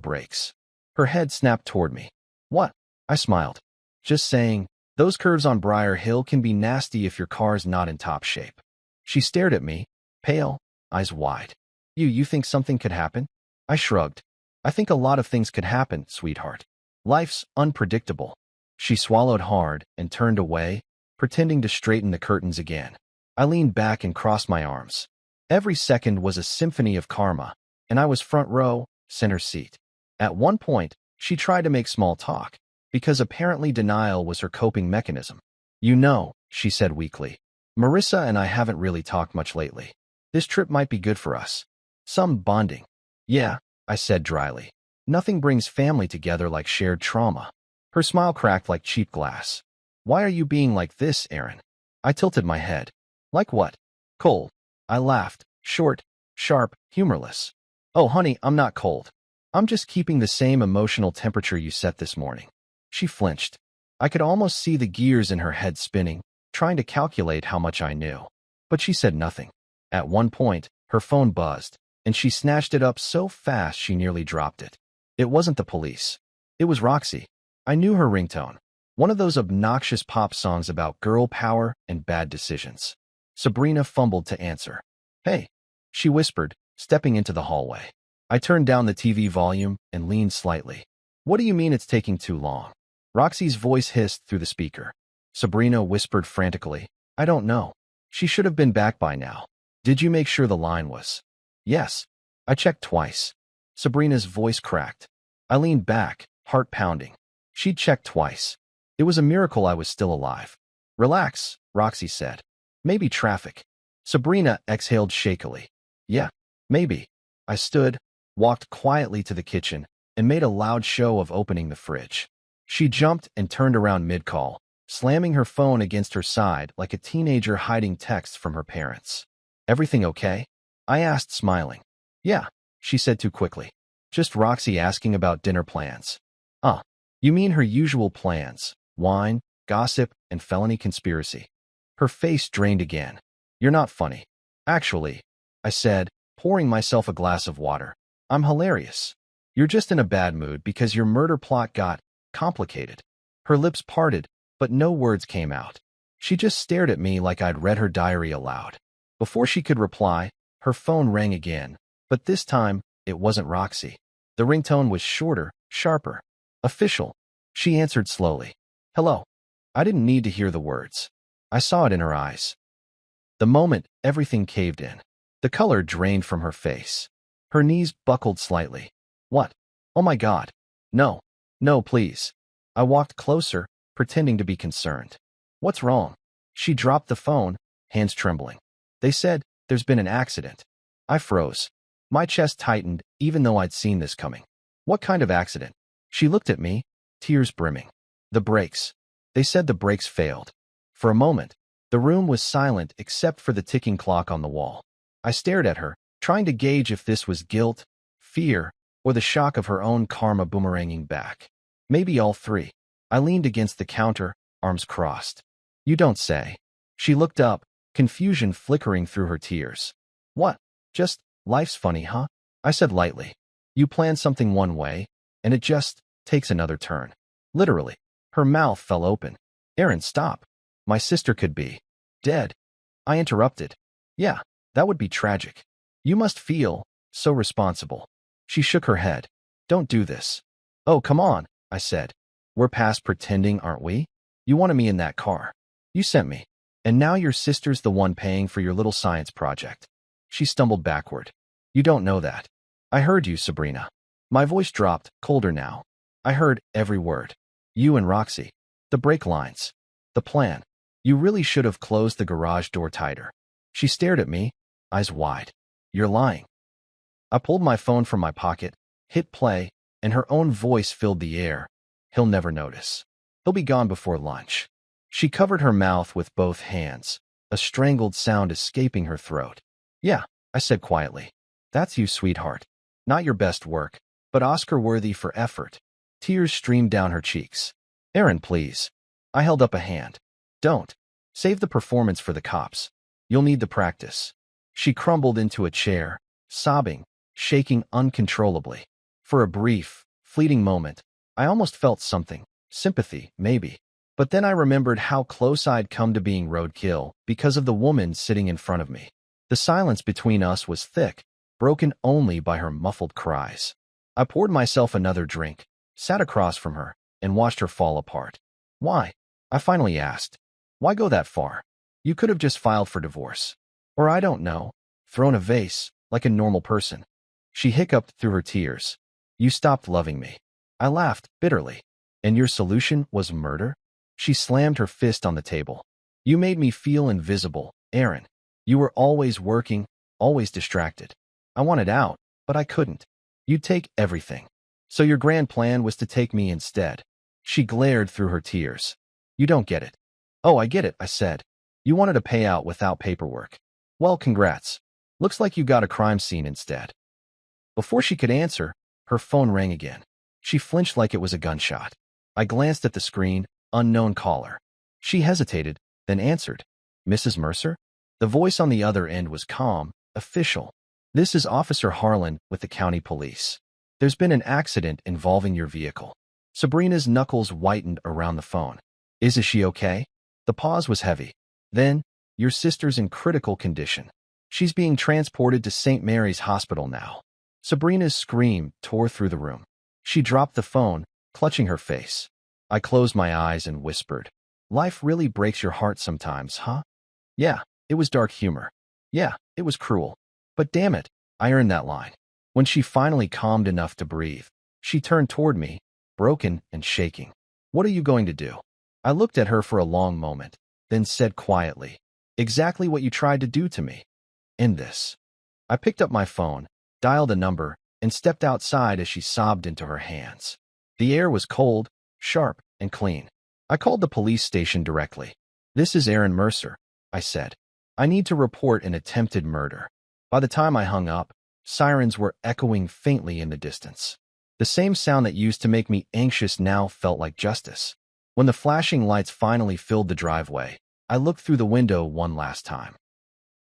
brakes. Her head snapped toward me. What? I smiled. Just saying, those curves on Briar Hill can be nasty if your car's not in top shape. She stared at me, pale, eyes wide. You think something could happen? I shrugged. I think a lot of things could happen, sweetheart. Life's unpredictable. She swallowed hard and turned away, pretending to straighten the curtains again. I leaned back and crossed my arms. Every second was a symphony of karma, and I was front row, center seat. At one point, she tried to make small talk, because apparently denial was her coping mechanism. She said weakly, Marissa and I haven't really talked much lately. This trip might be good for us. Some bonding. Yeah, I said dryly. Nothing brings family together like shared trauma. Her smile cracked like cheap glass. Why are you being like this, Aaron? I tilted my head. Like what? Cold. I laughed, short, sharp, humorless. Oh, honey, I'm not cold. I'm just keeping the same emotional temperature you set this morning. She flinched. I could almost see the gears in her head spinning, trying to calculate how much I knew. But she said nothing. At one point, her phone buzzed, and she snatched it up so fast she nearly dropped it. It wasn't the police. It was Roxy. I knew her ringtone. One of those obnoxious pop songs about girl power and bad decisions. Sabrina fumbled to answer. Hey, she whispered, stepping into the hallway. I turned down the TV volume and leaned slightly. What do you mean it's taking too long? Roxy's voice hissed through the speaker. Sabrina whispered frantically. I don't know. She should have been back by now. Did you make sure the line was? Yes. I checked twice. Sabrina's voice cracked. I leaned back, heart pounding. She'd checked twice. It was a miracle I was still alive. Relax, Roxy said. Maybe traffic. Sabrina exhaled shakily. Yeah, maybe. I stood, walked quietly to the kitchen, and made a loud show of opening the fridge. She jumped and turned around mid-call, slamming her phone against her side like a teenager hiding texts from her parents. Everything okay? I asked, smiling. Yeah, she said too quickly. Just Roxy asking about dinner plans. You mean her usual plans, wine, gossip, and felony conspiracy. Her face drained again. You're not funny. Actually, I said, pouring myself a glass of water. I'm hilarious. You're just in a bad mood because your murder plot got complicated. Her lips parted, but no words came out. She just stared at me like I'd read her diary aloud. Before she could reply, her phone rang again, but this time, it wasn't Roxy. The ringtone was shorter, sharper. Official. She answered slowly. Hello. I didn't need to hear the words. I saw it in her eyes. The moment, everything caved in. The color drained from her face. Her knees buckled slightly. What? Oh my God. No. No, please. I walked closer, pretending to be concerned. What's wrong? She dropped the phone, hands trembling. They said, there's been an accident. I froze. My chest tightened, even though I'd seen this coming. What kind of accident? She looked at me, tears brimming. The brakes. They said the brakes failed. For a moment, the room was silent except for the ticking clock on the wall. I stared at her, trying to gauge if this was guilt, fear, or the shock of her own karma boomeranging back. Maybe all three. I leaned against the counter, arms crossed. You don't say. She looked up, confusion flickering through her tears. What? Just, life's funny, huh? I said lightly. You plan something one way, and it just takes another turn. Literally. Her mouth fell open. Aaron, stop. My sister could be dead. I interrupted. Yeah, that would be tragic. You must feel so responsible. She shook her head. Don't do this. Oh, come on, I said. We're past pretending, aren't we? You wanted me in that car. You sent me. And now your sister's the one paying for your little science project. She stumbled backward. You don't know that. I heard you, Sabrina. My voice dropped, colder now. I heard every word. You and Roxy. The brake lines. The plan. You really should have closed the garage door tighter. She stared at me, eyes wide. You're lying. I pulled my phone from my pocket, hit play, and her own voice filled the air. He'll never notice. He'll be gone before lunch. She covered her mouth with both hands, a strangled sound escaping her throat. Yeah, I said quietly. That's you, sweetheart. Not your best work, but Oscar-worthy for effort. Tears streamed down her cheeks. Aaron, please. I held up a hand. Don't. Save the performance for the cops. You'll need the practice. She crumbled into a chair, sobbing, shaking uncontrollably. For a brief, fleeting moment, I almost felt something. Sympathy, maybe. But then I remembered how close I'd come to being roadkill because of the woman sitting in front of me. The silence between us was thick, broken only by her muffled cries. I poured myself another drink, sat across from her, and watched her fall apart. Why? I finally asked. Why go that far? You could have just filed for divorce. Or I don't know, thrown a vase, like a normal person. She hiccuped through her tears. You stopped loving me. I laughed, bitterly. And your solution was murder? She slammed her fist on the table. You made me feel invisible, Aaron. You were always working, always distracted. I wanted out, but I couldn't. You'd take everything. So your grand plan was to take me instead. She glared through her tears. You don't get it. Oh, I get it, I said. You wanted a payout without paperwork. Well, congrats. Looks like you got a crime scene instead. Before she could answer, her phone rang again. She flinched like it was a gunshot. I glanced at the screen, unknown caller. She hesitated, then answered. Mrs. Mercer? The voice on the other end was calm, official. This is Officer Harlan with the county police. There's been an accident involving your vehicle. Sabrina's knuckles whitened around the phone. Is she okay? The pause was heavy. Then, your sister's in critical condition. She's being transported to St. Mary's Hospital now. Sabrina's scream tore through the room. She dropped the phone, clutching her face. I closed my eyes and whispered. Life really breaks your heart sometimes, huh? Yeah, it was dark humor. Yeah, it was cruel. But damn it, I earned that line. When she finally calmed enough to breathe, she turned toward me, broken and shaking. What are you going to do? I looked at her for a long moment, then said quietly, Exactly what you tried to do to me. In this. I picked up my phone, dialed a number, and stepped outside as she sobbed into her hands. The air was cold, sharp, and clean. I called the police station directly. "This is Aaron Mercer," I said. "I need to report an attempted murder." By the time I hung up, sirens were echoing faintly in the distance. The same sound that used to make me anxious now felt like justice. When the flashing lights finally filled the driveway, I looked through the window one last time.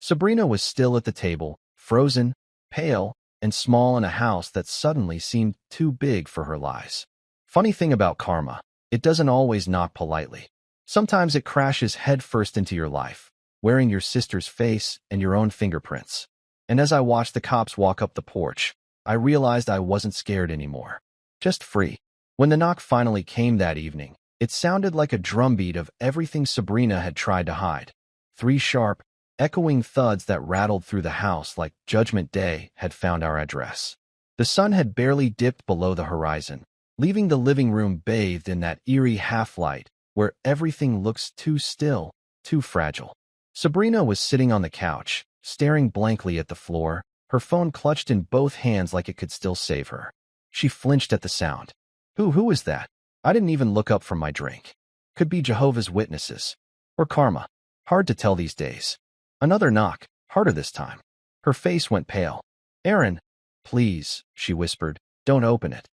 Sabrina was still at the table, frozen, pale, and small in a house that suddenly seemed too big for her lies. Funny thing about karma, it doesn't always knock politely. Sometimes it crashes headfirst into your life, wearing your sister's face and your own fingerprints. And as I watched the cops walk up the porch, I realized I wasn't scared anymore. Just free. When the knock finally came that evening, it sounded like a drumbeat of everything Sabrina had tried to hide. 3 sharp, echoing thuds that rattled through the house like Judgment Day had found our address. The sun had barely dipped below the horizon, leaving the living room bathed in that eerie half-light where everything looks too still, too fragile. Sabrina was sitting on the couch, staring blankly at the floor, her phone clutched in both hands like it could still save her. She flinched at the sound. Who is that? I didn't even look up from my drink. Could be Jehovah's Witnesses. Or karma. Hard to tell these days. Another knock, harder this time. Her face went pale. "Aaron, please," she whispered, "don't open it."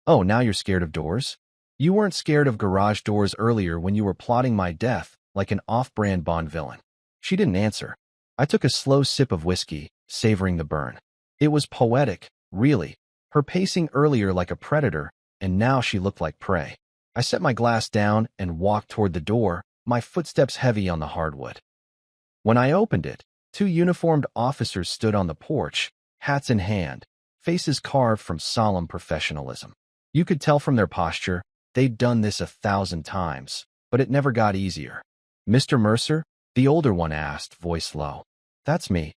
"Oh, now you're scared of doors? You weren't scared of garage doors earlier when you were plotting my death like an off-brand Bond villain." She didn't answer. I took a slow sip of whiskey, savoring the burn. It was poetic, really. Her pacing earlier like a predator, and now she looked like prey. I set my glass down and walked toward the door, my footsteps heavy on the hardwood. When I opened it, 2 uniformed officers stood on the porch, hats in hand, faces carved from solemn professionalism. You could tell from their posture they'd done this 1,000 times, but it never got easier. "Mr. Mercer?" the older one asked, voice low. "That's me,"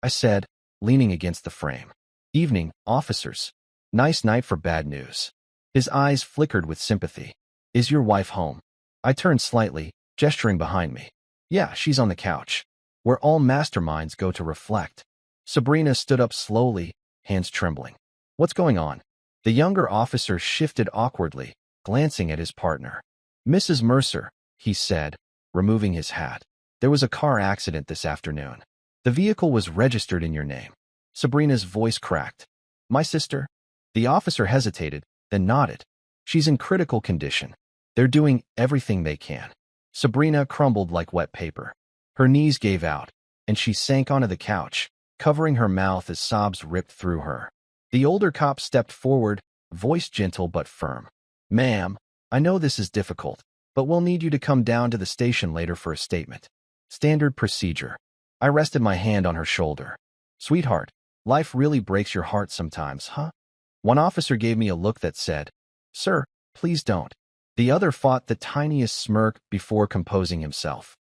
I said, leaning against the frame. "Evening, officers. Nice night for bad news." His eyes flickered with sympathy. "Is your wife home?" I turned slightly, gesturing behind me. "Yeah, she's on the couch." Where all masterminds go to reflect. Sabrina stood up slowly, hands trembling. "What's going on?" The younger officer shifted awkwardly, glancing at his partner. "Mrs. Mercer," he said, removing his hat. "There was a car accident this afternoon. The vehicle was registered in your name." Sabrina's voice cracked. "My sister?" The officer hesitated, then nodded. "She's in critical condition. They're doing everything they can." Sabrina crumbled like wet paper. Her knees gave out, and she sank onto the couch, covering her mouth as sobs ripped through her. The older cop stepped forward, voice gentle but firm. "Ma'am, I know this is difficult, but we'll need you to come down to the station later for a statement. Standard procedure." I rested my hand on her shoulder. "Sweetheart, life really breaks your heart sometimes, huh?" One officer gave me a look that said, "Sir, please don't." The other fought the tiniest smirk before composing himself.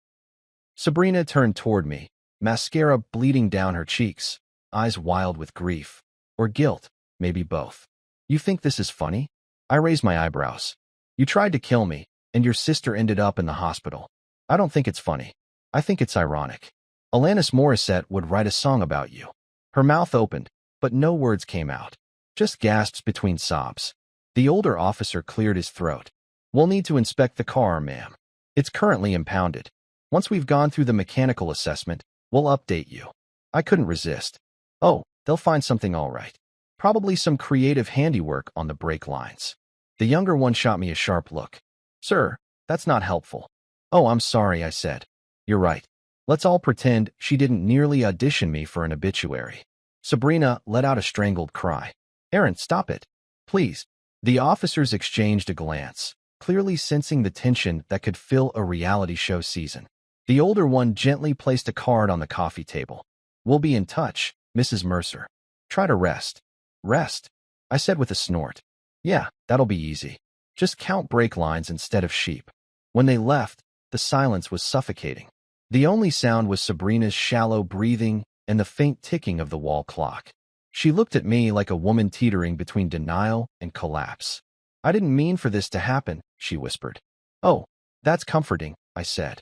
Sabrina turned toward me, mascara bleeding down her cheeks, eyes wild with grief. Or guilt, maybe both. "You think this is funny?" I raised my eyebrows. "You tried to kill me, and your sister ended up in the hospital. I don't think it's funny. I think it's ironic. Alanis Morissette would write a song about you." Her mouth opened, but no words came out. Just gasps between sobs. The older officer cleared his throat. "We'll need to inspect the car, ma'am. It's currently impounded. Once we've gone through the mechanical assessment, we'll update you." I couldn't resist. "Oh, they'll find something all right. Probably some creative handiwork on the brake lines." The younger one shot me a sharp look. "Sir, that's not helpful." "Oh, I'm sorry," I said. "You're right. Let's all pretend she didn't nearly audition me for an obituary." Sabrina let out a strangled cry. "Aaron, stop it. Please." The officers exchanged a glance, clearly sensing the tension that could fill a reality show season. The older one gently placed a card on the coffee table. "We'll be in touch, Mrs. Mercer. Try to rest." "Rest?" I said with a snort. "Yeah, that'll be easy. Just count brake lines instead of sheep." When they left, the silence was suffocating. The only sound was Sabrina's shallow breathing and the faint ticking of the wall clock. She looked at me like a woman teetering between denial and collapse. "I didn't mean for this to happen," she whispered. "Oh, that's comforting," I said.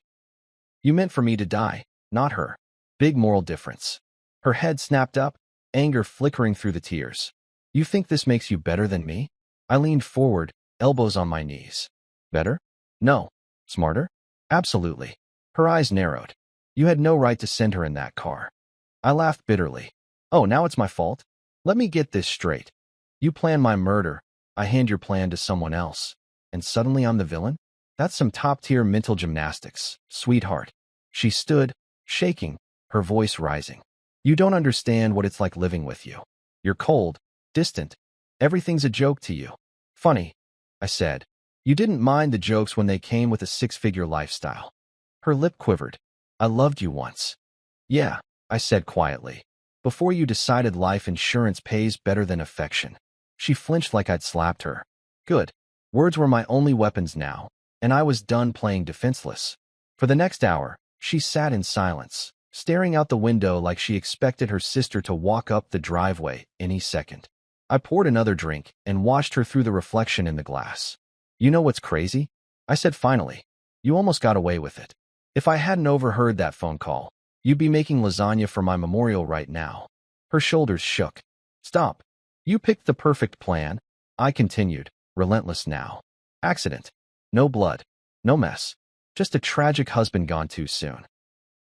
"You meant for me to die." not her. Big moral difference. Her head snapped up, anger flickering through the tears. You think this makes you better than me? I leaned forward, elbows on my knees. Better? No. Smarter? Absolutely. Her eyes narrowed. You had no right to send her in that car. I laughed bitterly. Oh, now it's my fault? Let me get this straight. You plan my murder, I hand your plan to someone else, and suddenly I'm the villain? That's some top-tier mental gymnastics, sweetheart. She stood, shaking, her voice rising. You don't understand what it's like living with you. You're cold, distant. Everything's a joke to you. Funny, I said. You didn't mind the jokes when they came with a six-figure lifestyle. Her lip quivered. I loved you once. Yeah, I said quietly. Before you decided life insurance pays better than affection. She flinched like I'd slapped her. Good. Words were my only weapons now, and I was done playing defenseless. For the next hour, she sat in silence, staring out the window like she expected her sister to walk up the driveway any second. I poured another drink and watched her through the reflection in the glass. You know what's crazy? I said finally. You almost got away with it. If I hadn't overheard that phone call, you'd be making lasagna for my memorial right now. Her shoulders shook. Stop. You picked the perfect plan, I continued, relentless now. Accident. No blood. No mess. Just a tragic husband gone too soon.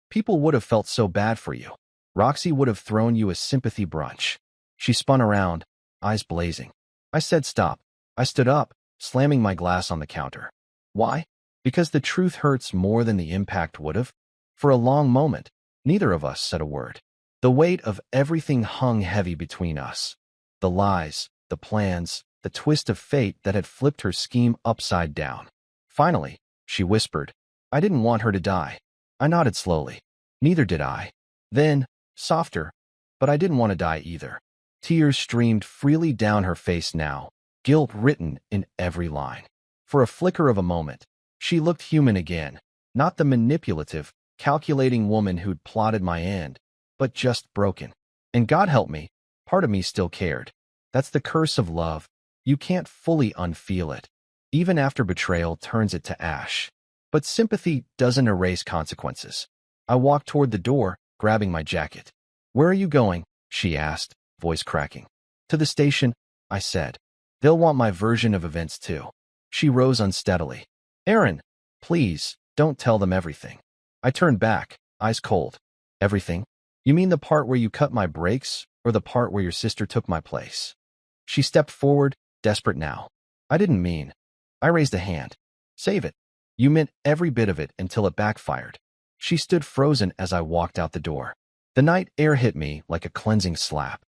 People would have felt so bad for you. Roxy would have thrown you a sympathy brunch. She spun around, eyes blazing. I said stop. I stood up, slamming my glass on the counter. Why? Because the truth hurts more than the impact would have. For a long moment, neither of us said a word. The weight of everything hung heavy between us. The lies, the plans, the twist of fate that had flipped her scheme upside down. Finally, she whispered, I didn't want her to die. I nodded slowly. Neither did I. Then, softer, but I didn't want to die either. Tears streamed freely down her face now, guilt written in every line. For a flicker of a moment, she looked human again, not the manipulative, calculating woman who'd plotted my end, but just broken. And God help me, part of me still cared. That's the curse of love. You can't fully unfeel it. Even after betrayal turns it to ash. But sympathy doesn't erase consequences. I walked toward the door, grabbing my jacket. Where are you going? She asked, voice cracking. To the station, I said. They'll want my version of events too. She rose unsteadily. Aaron, please, don't tell them everything. I turned back, eyes cold. Everything? You mean the part where you cut my brakes, or the part where your sister took my place? She stepped forward, desperate now. I didn't mean. I raised a hand. Save it. You meant every bit of it until it backfired. She stood frozen as I walked out the door. The night air hit me like a cleansing slap.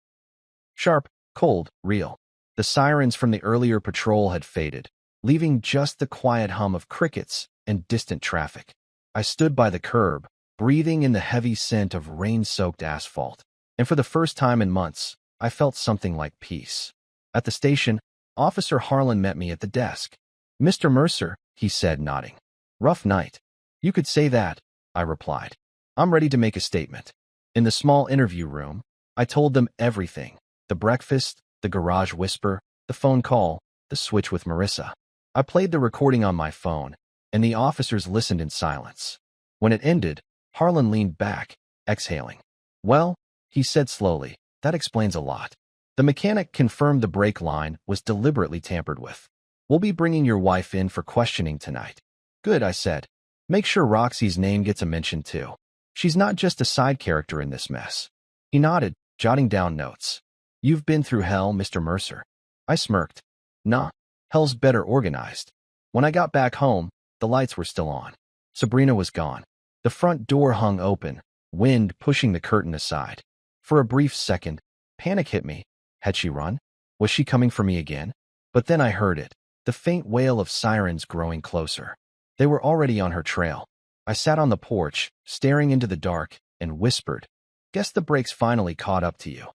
Sharp, cold, real. The sirens from the earlier patrol had faded, leaving just the quiet hum of crickets and distant traffic. I stood by the curb, breathing in the heavy scent of rain-soaked asphalt, and for the first time in months, I felt something like peace. At the station, Officer Harlan met me at the desk. Mr. Mercer, he said, nodding. Rough night. You could say that, I replied. I'm ready to make a statement. In the small interview room, I told them everything. The breakfast, the garage whisper, the phone call, the switch with Marissa. I played the recording on my phone, and the officers listened in silence. When it ended, Harlan leaned back, exhaling. Well, he said slowly, that explains a lot. The mechanic confirmed the brake line was deliberately tampered with. We'll be bringing your wife in for questioning tonight. Good, I said. Make sure Roxy's name gets a mention too. She's not just a side character in this mess. He nodded, jotting down notes. You've been through hell, Mr. Mercer. I smirked. Nah, hell's better organized. When I got back home, the lights were still on. Sabrina was gone. The front door hung open, wind pushing the curtain aside. For a brief second, panic hit me. Had she run? Was she coming for me again? But then I heard it, the faint wail of sirens growing closer. They were already on her trail. I sat on the porch, staring into the dark, and whispered, Guess the brakes finally caught up to you.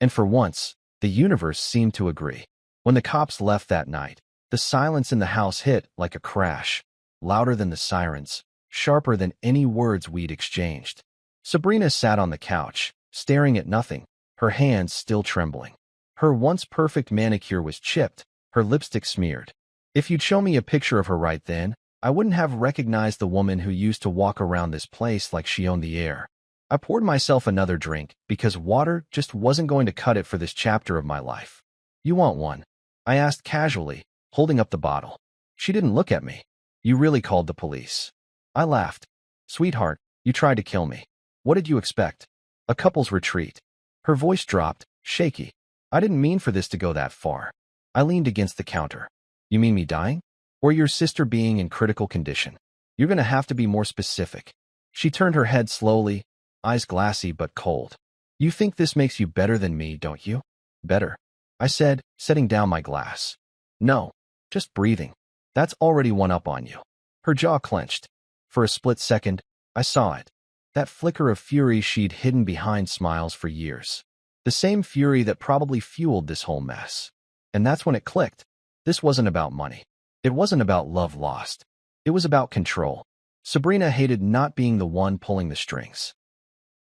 And for once, the universe seemed to agree. When the cops left that night, the silence in the house hit like a crash, louder than the sirens, sharper than any words we'd exchanged. Sabrina sat on the couch, staring at nothing, her hands still trembling. Her once perfect manicure was chipped, her lipstick smeared. If you'd show me a picture of her right then, I wouldn't have recognized the woman who used to walk around this place like she owned the air. I poured myself another drink because water just wasn't going to cut it for this chapter of my life. You want one? I asked casually, holding up the bottle. She didn't look at me. You really called the police. I laughed. Sweetheart, you tried to kill me. What did you expect? A couple's retreat. Her voice dropped, shaky. I didn't mean for this to go that far. I leaned against the counter. You mean me dying? Or your sister being in critical condition? You're going to have to be more specific. She turned her head slowly, eyes glassy but cold. You think this makes you better than me, don't you? Better, I said, setting down my glass. No, just breathing. That's already one up on you. Her jaw clenched. For a split second, I saw it. That flicker of fury she'd hidden behind smiles for years. The same fury that probably fueled this whole mess. And that's when it clicked. This wasn't about money. It wasn't about love lost. It was about control. Sabrina hated not being the one pulling the strings.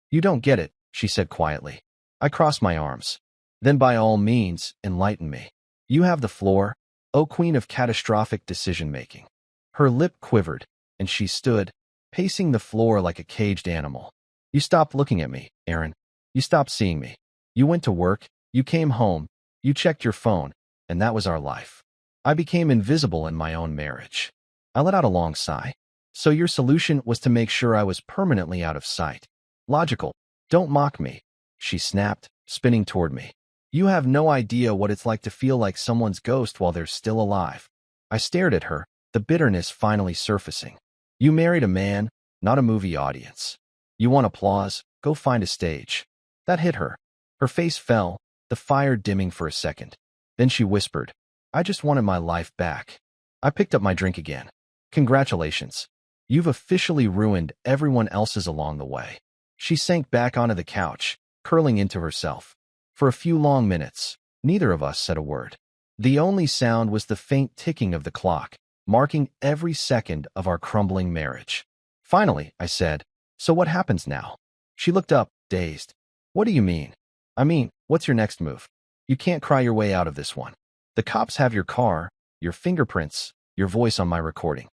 You don't get it, she said quietly. I crossed my arms. Then by all means, enlighten me. You have the floor, O queen of catastrophic decision-making. Her lip quivered, and she stood, pacing the floor like a caged animal. You stopped looking at me, Aaron. You stopped seeing me. You went to work, you came home, you checked your phone, and that was our life. I became invisible in my own marriage. I let out a long sigh. So your solution was to make sure I was permanently out of sight. Logical. Don't mock me, she snapped, spinning toward me. You have no idea what it's like to feel like someone's ghost while they're still alive. I stared at her, the bitterness finally surfacing. You married a man, not a movie audience. You want applause? Go find a stage. That hit her. Her face fell, the fire dimming for a second. Then she whispered, I just wanted my life back. I picked up my drink again. Congratulations. You've officially ruined everyone else's along the way. She sank back onto the couch, curling into herself. For a few long minutes, neither of us said a word. The only sound was the faint ticking of the clock, marking every second of our crumbling marriage. Finally, I said, so what happens now? She looked up, dazed. What do you mean? I mean, what's your next move? You can't cry your way out of this one. The cops have your car, your fingerprints, your voice on my recording.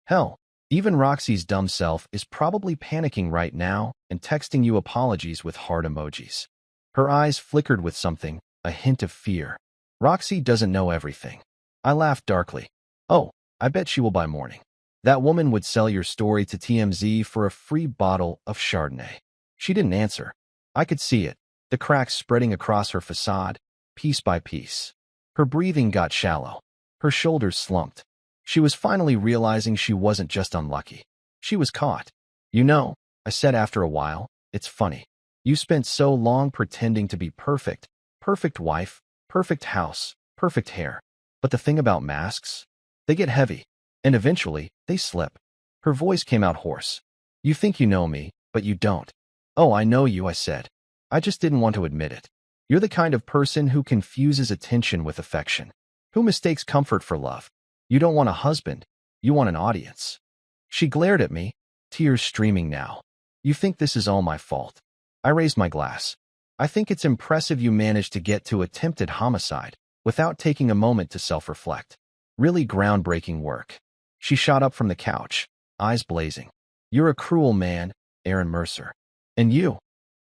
Hell, even Roxy's dumb self is probably panicking right now and texting you apologies with heart emojis. Her eyes flickered with something, a hint of fear. Roxy doesn't know everything. I laughed darkly. Oh, I bet she will by morning. That woman would sell your story to TMZ for a free bottle of Chardonnay. She didn't answer. I could see it, the cracks spreading across her facade, piece by piece. Her breathing got shallow. Her shoulders slumped. She was finally realizing she wasn't just unlucky. She was caught. You know, I said after a while, it's funny. You spent so long pretending to be perfect. Perfect wife, perfect house, perfect hair. But the thing about masks? They get heavy. And eventually, they slip. Her voice came out hoarse. You think you know me, but you don't. Oh, I know you, I said. I just didn't want to admit it. You're the kind of person who confuses attention with affection. Who mistakes comfort for love. You don't want a husband. You want an audience. She glared at me, tears streaming now. You think this is all my fault. I raised my glass. I think it's impressive you managed to get to attempted homicide without taking a moment to self-reflect. Really groundbreaking work. She shot up from the couch, eyes blazing. You're a cruel man, Aaron Mercer. And you,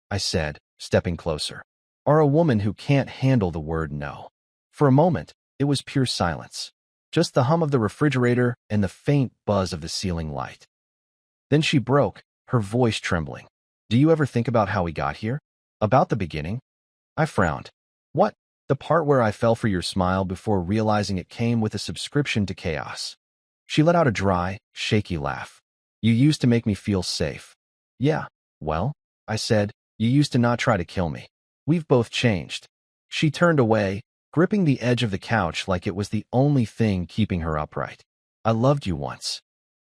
I said, stepping closer, are a woman who can't handle the word no. For a moment, it was pure silence. Just the hum of the refrigerator and the faint buzz of the ceiling light. Then she broke, her voice trembling. Do you ever think about how we got here? About the beginning? I frowned. What? The part where I fell for your smile before realizing it came with a subscription to chaos. She let out a dry, shaky laugh. You used to make me feel safe. Yeah, well, I said, you used to not try to kill me. We've both changed. She turned away, gripping the edge of the couch like it was the only thing keeping her upright. I loved you once.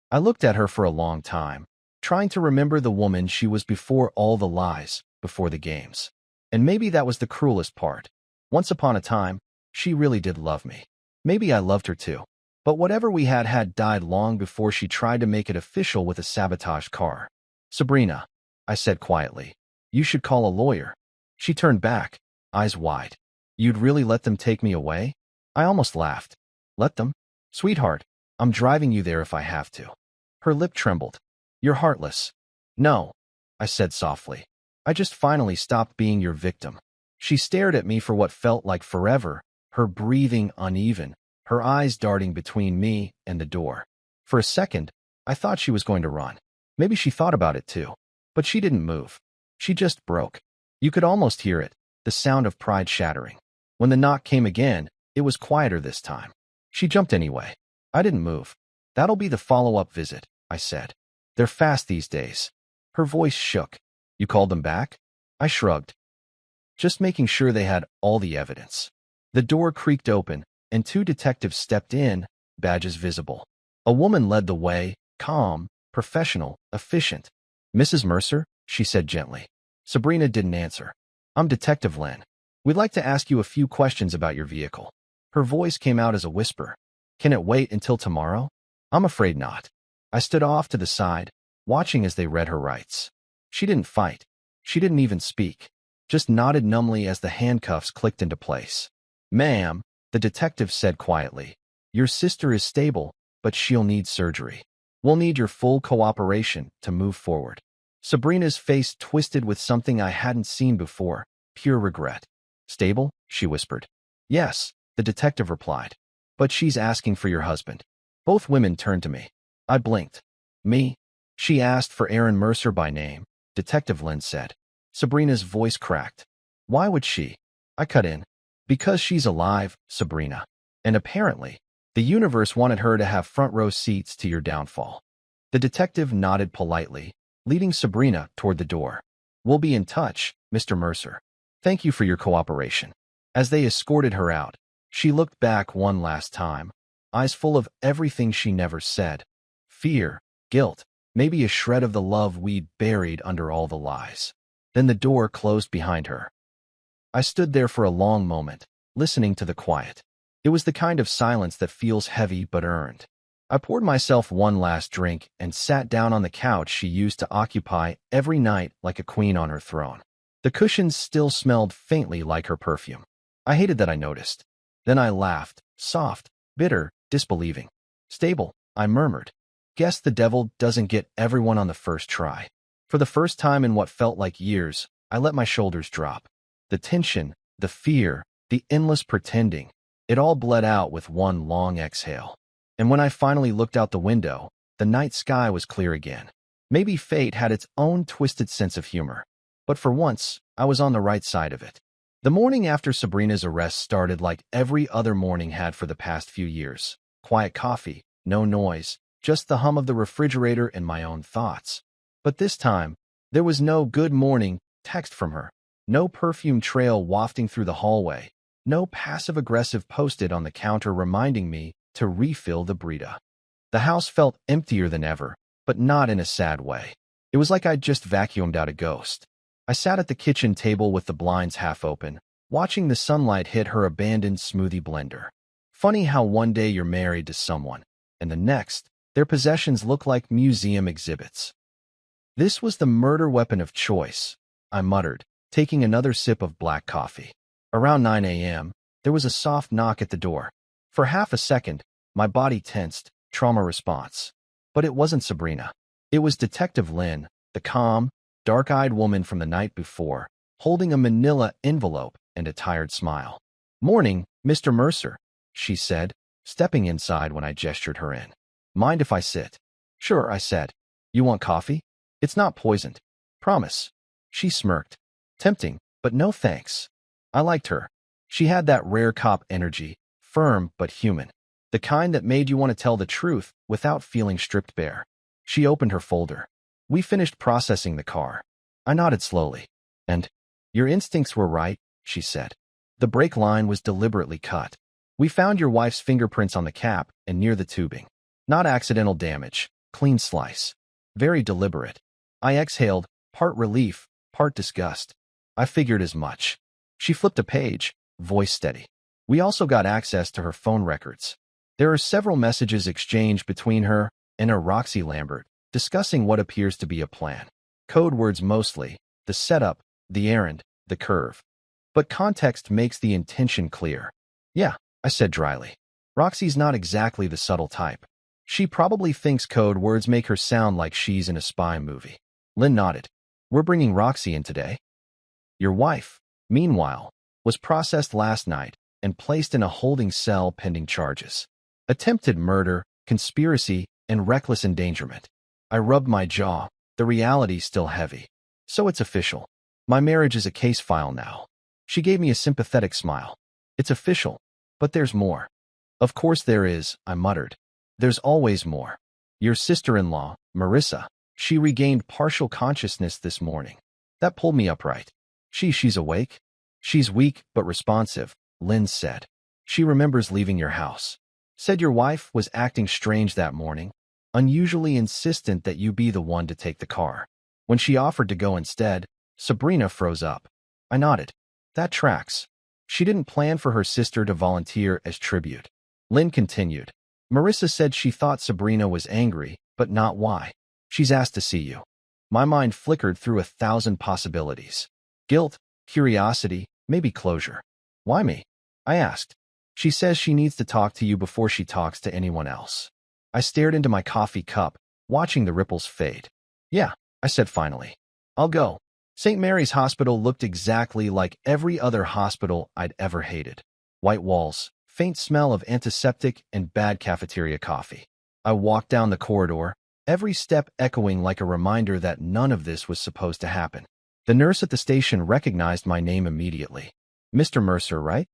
I looked at her for a long time, trying to remember the woman she was before all the lies, before the games. And maybe that was the cruelest part. Once upon a time, she really did love me. Maybe I loved her too. But whatever we had died long before she tried to make it official with a sabotaged car. Sabrina, I said quietly, you should call a lawyer. She turned back, eyes wide. You'd really let them take me away? I almost laughed. Let them? Sweetheart, I'm driving you there if I have to. Her lip trembled. You're heartless. No, I said softly. I just finally stopped being your victim. She stared at me for what felt like forever, her breathing uneven, her eyes darting between me and the door. For a second, I thought she was going to run. Maybe she thought about it too. But she didn't move. She just broke. You could almost hear it, the sound of pride shattering. When the knock came again, it was quieter this time. She jumped anyway. I didn't move. That'll be the follow-up visit, I said. They're fast these days. Her voice shook. You called them back? I shrugged. Just making sure they had all the evidence. The door creaked open, and 2 detectives stepped in, badges visible. A woman led the way, calm, professional, efficient. Mrs. Mercer, she said gently. Sabrina didn't answer. I'm Detective Lynn. We'd like to ask you a few questions about your vehicle. Her voice came out as a whisper. Can it wait until tomorrow? I'm afraid not. I stood off to the side, watching as they read her rights. She didn't fight. She didn't even speak. Just nodded numbly as the handcuffs clicked into place. Ma'am, the detective said quietly, your sister is stable, but she'll need surgery. We'll need your full cooperation to move forward. Sabrina's face twisted with something I hadn't seen before, pure regret. Stable? She whispered. Yes, the detective replied. But she's asking for your husband. Both women turned to me. I blinked. Me? She asked for Aaron Mercer by name, Detective Lynn said. Sabrina's voice cracked. Why would she? I cut in. Because she's alive, Sabrina. And apparently, the universe wanted her to have front row seats to your downfall. The detective nodded politely, leading Sabrina toward the door. We'll be in touch, Mr. Mercer. Thank you for your cooperation. As they escorted her out, she looked back one last time, eyes full of everything she never said. Fear, guilt, maybe a shred of the love we'd buried under all the lies. Then the door closed behind her. I stood there for a long moment, listening to the quiet. It was the kind of silence that feels heavy but earned. I poured myself one last drink and sat down on the couch she used to occupy every night like a queen on her throne. The cushions still smelled faintly like her perfume. I hated that I noticed. Then I laughed, soft, bitter, disbelieving. Stable, I murmured. Guess the devil doesn't get everyone on the first try. For the first time in what felt like years, I let my shoulders drop. The tension, the fear, the endless pretending, it all bled out with one long exhale. And when I finally looked out the window, the night sky was clear again. Maybe fate had its own twisted sense of humor. But for once, I was on the right side of it. The morning after Sabrina's arrest started like every other morning had for the past few years. Quiet coffee, no noise, just the hum of the refrigerator and my own thoughts. But this time, there was no good morning text from her, no perfume trail wafting through the hallway, no passive-aggressive post-it on the counter reminding me to refill the Brita. The house felt emptier than ever, but not in a sad way. It was like I'd just vacuumed out a ghost. I sat at the kitchen table with the blinds half open, watching the sunlight hit her abandoned smoothie blender. Funny how one day you're married to someone, and the next, their possessions look like museum exhibits. This was the murder weapon of choice, I muttered, taking another sip of black coffee. Around 9 a.m., there was a soft knock at the door. For half a second, my body tensed, trauma response. But it wasn't Sabrina. It was Detective Lynn, the calm, dark-eyed woman from the night before, holding a manila envelope and a tired smile. Morning, Mr. Mercer, she said, stepping inside when I gestured her in. Mind if I sit? Sure, I said. You want coffee? It's not poisoned. Promise. She smirked. Tempting, but no thanks. I liked her. She had that rare cop energy, firm but human. The kind that made you want to tell the truth without feeling stripped bare. She opened her folder. We finished processing the car. I nodded slowly. And, your instincts were right, she said. The brake line was deliberately cut. We found your wife's fingerprints on the cap and near the tubing. Not accidental damage, clean slice. Very deliberate. I exhaled, part relief, part disgust. I figured as much. She flipped a page, voice steady. We also got access to her phone records. There are several messages exchanged between her and a Roxy Lambert, discussing what appears to be a plan. Code words mostly, the setup, the errand, the curve. But context makes the intention clear. Yeah, I said dryly. Roxy's not exactly the subtle type. She probably thinks code words make her sound like she's in a spy movie. Lynn nodded. We're bringing Roxy in today. Your wife, meanwhile, was processed last night and placed in a holding cell pending charges. Attempted murder, conspiracy, and reckless endangerment. I rubbed my jaw, the reality still heavy. So it's official. My marriage is a case file now. She gave me a sympathetic smile. It's official, but there's more. Of course there is, I muttered. There's always more. Your sister-in-law, Marissa, she regained partial consciousness this morning. That pulled me upright. She's awake? She's weak but responsive, Lynn said. She remembers leaving your house. Said your wife was acting strange that morning, unusually insistent that you be the one to take the car. When she offered to go instead, Sabrina froze up. I nodded. That tracks. She didn't plan for her sister to volunteer as tribute. Lynn continued. Marissa said she thought Sabrina was angry, but not why. She's asked to see you. My mind flickered through 1,000 possibilities. Guilt, curiosity, maybe closure. Why me? I asked. She says she needs to talk to you before she talks to anyone else. I stared into my coffee cup, watching the ripples fade. Yeah, I said finally. I'll go. St. Mary's Hospital looked exactly like every other hospital I'd ever hated. White walls, faint smell of antiseptic and bad cafeteria coffee. I walked down the corridor, every step echoing like a reminder that none of this was supposed to happen. The nurse at the station recognized my name immediately. Mr. Mercer, right?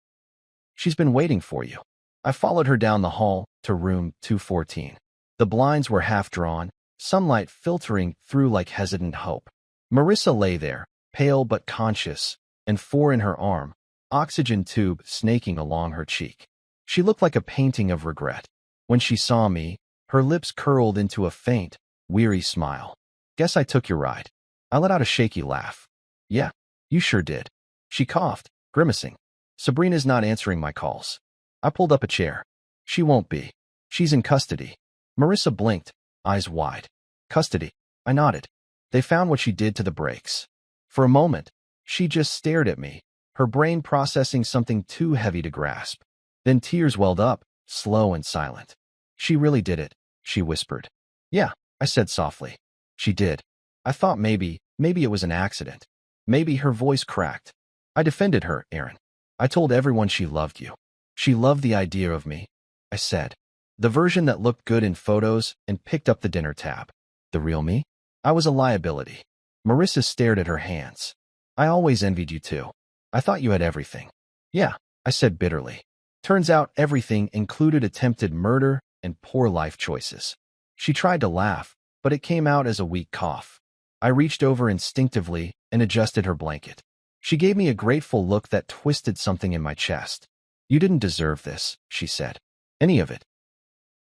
She's been waiting for you. I followed her down the hall to room 214. The blinds were half drawn, sunlight filtering through like hesitant hope. Marissa lay there, pale but conscious, and 4 in her arm, oxygen tube snaking along her cheek. She looked like a painting of regret. When she saw me, her lips curled into a faint, weary smile. Guess I took your ride. I let out a shaky laugh. Yeah, you sure did. She coughed, grimacing. Sabrina's not answering my calls. I pulled up a chair. She won't be. She's in custody. Marissa blinked, eyes wide. Custody. I nodded. They found what she did to the brakes. For a moment, she just stared at me, her brain processing something too heavy to grasp. Then tears welled up, slow and silent. She really did it, she whispered. Yeah, I said softly. She did. I thought maybe it was an accident. Maybe her voice cracked. I defended her, Aaron. I told everyone she loved you. She loved the idea of me, I said. The version that looked good in photos and picked up the dinner tab. The real me? I was a liability. Marissa stared at her hands. I always envied you too. I thought you had everything. Yeah, I said bitterly. Turns out everything included attempted murder and poor life choices. She tried to laugh, but it came out as a weak cough. I reached over instinctively and adjusted her blanket. She gave me a grateful look that twisted something in my chest. You didn't deserve this, she said. Any of it.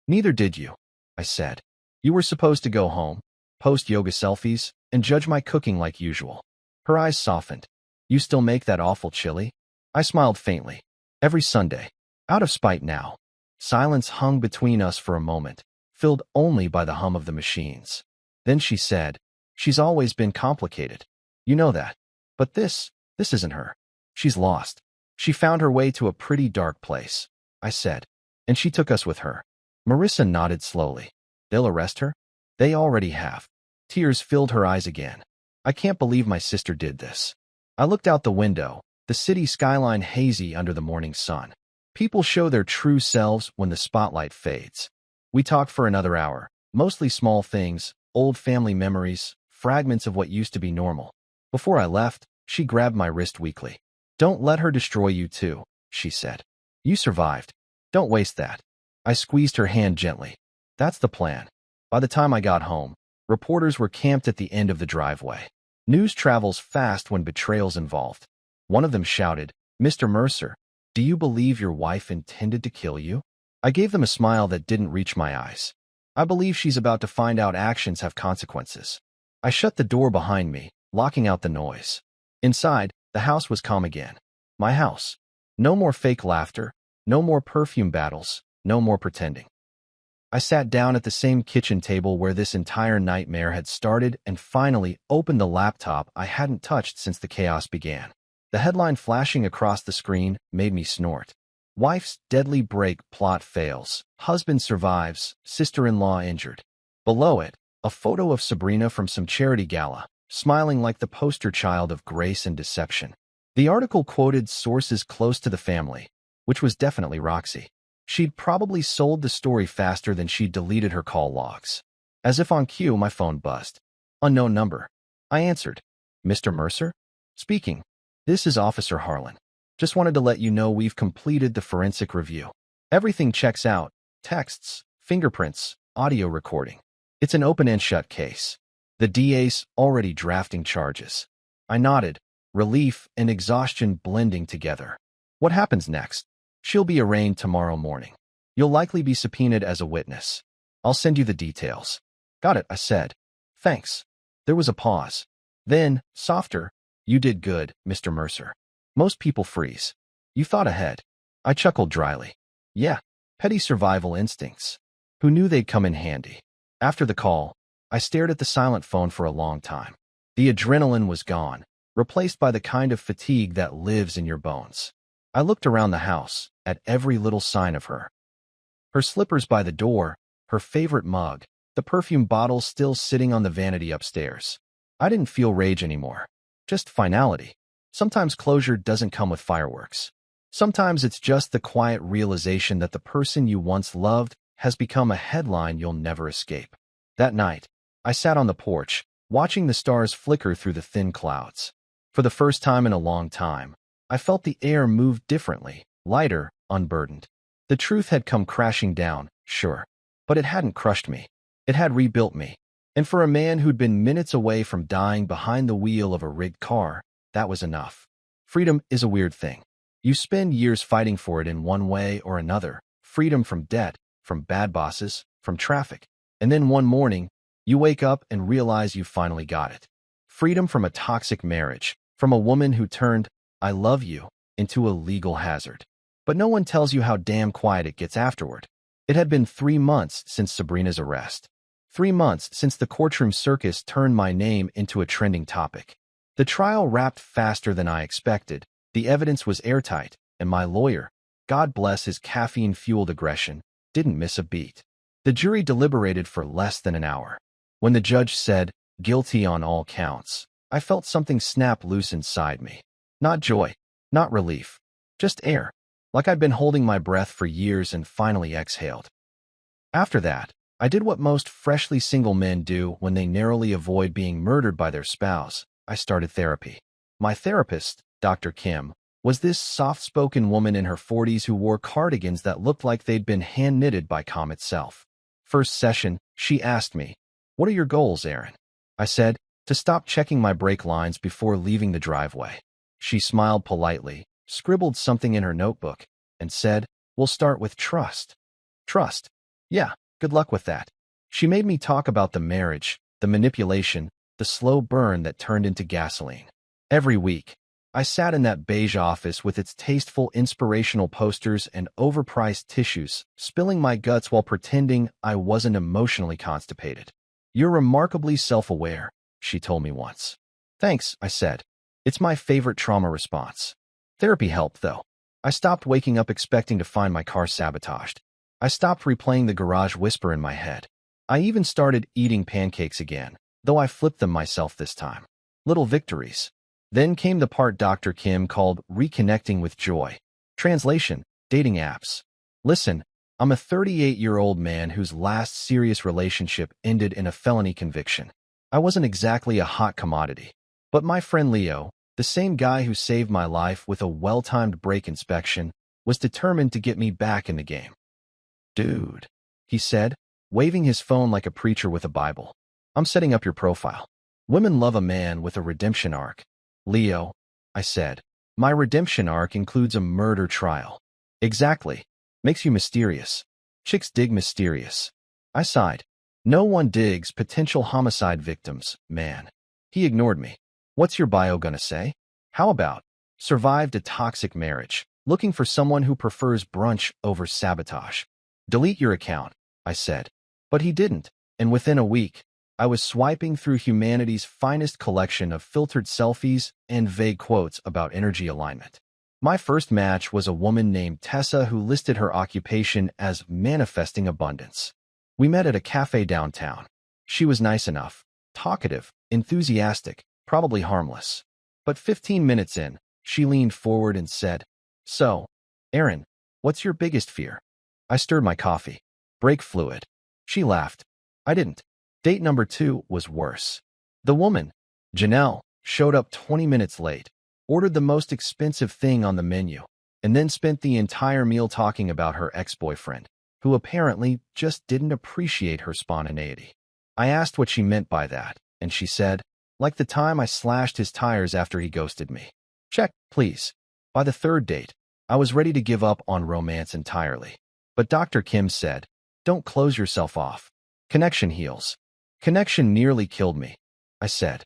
Neither did you, I said. You were supposed to go home, post yoga selfies, and judge my cooking like usual. Her eyes softened. You still make that awful chili? I smiled faintly. Every Sunday. Out of spite now. Silence hung between us for a moment, filled only by the hum of the machines. Then she said, she's always been complicated. You know that. But this isn't her. She's lost. She found her way to a pretty dark place, I said. And she took us with her. Marissa nodded slowly. They'll arrest her? They already have. Tears filled her eyes again. I can't believe my sister did this. I looked out the window, the city skyline hazy under the morning sun. People show their true selves when the spotlight fades. We talked for another hour, mostly small things, old family memories, fragments of what used to be normal. Before I left, she grabbed my wrist weakly. Don't let her destroy you too, she said. You survived. Don't waste that. I squeezed her hand gently. That's the plan. By the time I got home, reporters were camped at the end of the driveway. News travels fast when betrayal's involved. One of them shouted, Mr. Mercer, do you believe your wife intended to kill you? I gave them a smile that didn't reach my eyes. I believe she's about to find out actions have consequences. I shut the door behind me, locking out the noise. Inside, the house was calm again. My house. No more fake laughter, no more perfume battles, no more pretending. I sat down at the same kitchen table where this entire nightmare had started and finally opened the laptop I hadn't touched since the chaos began. The headline flashing across the screen made me snort. Wife's deadly break plot fails. Husband survives. Sister-in-law injured. Below it, a photo of Sabrina from some charity gala, smiling like the poster child of grace and deception. The article quoted sources close to the family, which was definitely Roxy. She'd probably sold the story faster than she'd deleted her call logs. As if on cue, my phone buzzed. Unknown number. I answered. Mr. Mercer? Speaking. This is Officer Harlan. Just wanted to let you know we've completed the forensic review. Everything checks out. Texts, fingerprints, audio recording. It's an open and shut case. The DA's already drafting charges. I nodded, relief and exhaustion blending together. What happens next? She'll be arraigned tomorrow morning. You'll likely be subpoenaed as a witness. I'll send you the details. Got it, I said. Thanks. There was a pause. Then, softer, you did good, Mr. Mercer. Most people freeze. You thought ahead. I chuckled dryly. Yeah, petty survival instincts. Who knew they'd come in handy? After the call, I stared at the silent phone for a long time. The adrenaline was gone, replaced by the kind of fatigue that lives in your bones. I looked around the house, at every little sign of her. Her slippers by the door, her favorite mug, the perfume bottle still sitting on the vanity upstairs. I didn't feel rage anymore. Just finality. Sometimes closure doesn't come with fireworks. Sometimes it's just the quiet realization that the person you once loved has become a headline you'll never escape. That night, I sat on the porch, watching the stars flicker through the thin clouds. For the first time in a long time, I felt the air move differently, lighter, unburdened. The truth had come crashing down, sure, but it hadn't crushed me. It had rebuilt me. And for a man who'd been minutes away from dying behind the wheel of a rigged car, that was enough. Freedom is a weird thing. You spend years fighting for it in one way or another. Freedom from debt, from bad bosses, from traffic. And then one morning, you wake up and realize you finally got it. Freedom from a toxic marriage, from a woman who turned, I love you, into a legal hazard. But no one tells you how damn quiet it gets afterward. It had been 3 months since Sabrina's arrest. 3 months since the courtroom circus turned my name into a trending topic. The trial wrapped faster than I expected. The evidence was airtight, and my lawyer, God bless his caffeine-fueled aggression, didn't miss a beat. The jury deliberated for less than an hour. When the judge said, guilty on all counts, I felt something snap loose inside me. Not joy, not relief, just air, like I'd been holding my breath for years and finally exhaled. After that, I did what most freshly single men do when they narrowly avoid being murdered by their spouse. I started therapy. My therapist, Dr. Kim, was this soft-spoken woman in her 40s who wore cardigans that looked like they'd been hand-knitted by calm itself. First session, she asked me, "What are your goals, Aaron?" I said, "To stop checking my brake lines before leaving the driveway." She smiled politely, scribbled something in her notebook, and said, "We'll start with trust." Trust? Yeah, good luck with that. She made me talk about the marriage, the manipulation, the slow burn that turned into gasoline. Every week, I sat in that beige office with its tasteful inspirational posters and overpriced tissues, spilling my guts while pretending I wasn't emotionally constipated. "You're remarkably self-aware," she told me once. "Thanks," I said. It's my favorite trauma response. Therapy helped, though. I stopped waking up expecting to find my car sabotaged. I stopped replaying the garage whisper in my head. I even started eating pancakes again, though I flipped them myself this time. Little victories. Then came the part Dr. Kim called reconnecting with joy. Translation, dating apps. Listen, I'm a 38-year-old man whose last serious relationship ended in a felony conviction. I wasn't exactly a hot commodity. But my friend Leo, the same guy who saved my life with a well-timed brake inspection, was determined to get me back in the game. "Dude," he said, waving his phone like a preacher with a Bible. "I'm setting up your profile. Women love a man with a redemption arc." "Leo," I said, "my redemption arc includes a murder trial." "Exactly. Makes you mysterious. Chicks dig mysterious." I sighed. "No one digs potential homicide victims, man." He ignored me. "What's your bio gonna say? How about, survived a toxic marriage, looking for someone who prefers brunch over sabotage?" "Delete your account," I said. But he didn't, and within a week, I was swiping through humanity's finest collection of filtered selfies and vague quotes about energy alignment. My first match was a woman named Tessa who listed her occupation as manifesting abundance. We met at a cafe downtown. She was nice enough, talkative, enthusiastic, probably harmless. But 15 minutes in, she leaned forward and said, "So, Aaron, what's your biggest fear?" I stirred my coffee. "Brake fluid." She laughed. I didn't. Date number 2 was worse. The woman, Janelle, showed up 20 minutes late, ordered the most expensive thing on the menu, and then spent the entire meal talking about her ex-boyfriend, who apparently just didn't appreciate her spontaneity. I asked what she meant by that, and she said, "Like the time I slashed his tires after he ghosted me." Check, please. By the third date, I was ready to give up on romance entirely. But Dr. Kim said, "Don't close yourself off. Connection heals." "Connection nearly killed me," I said.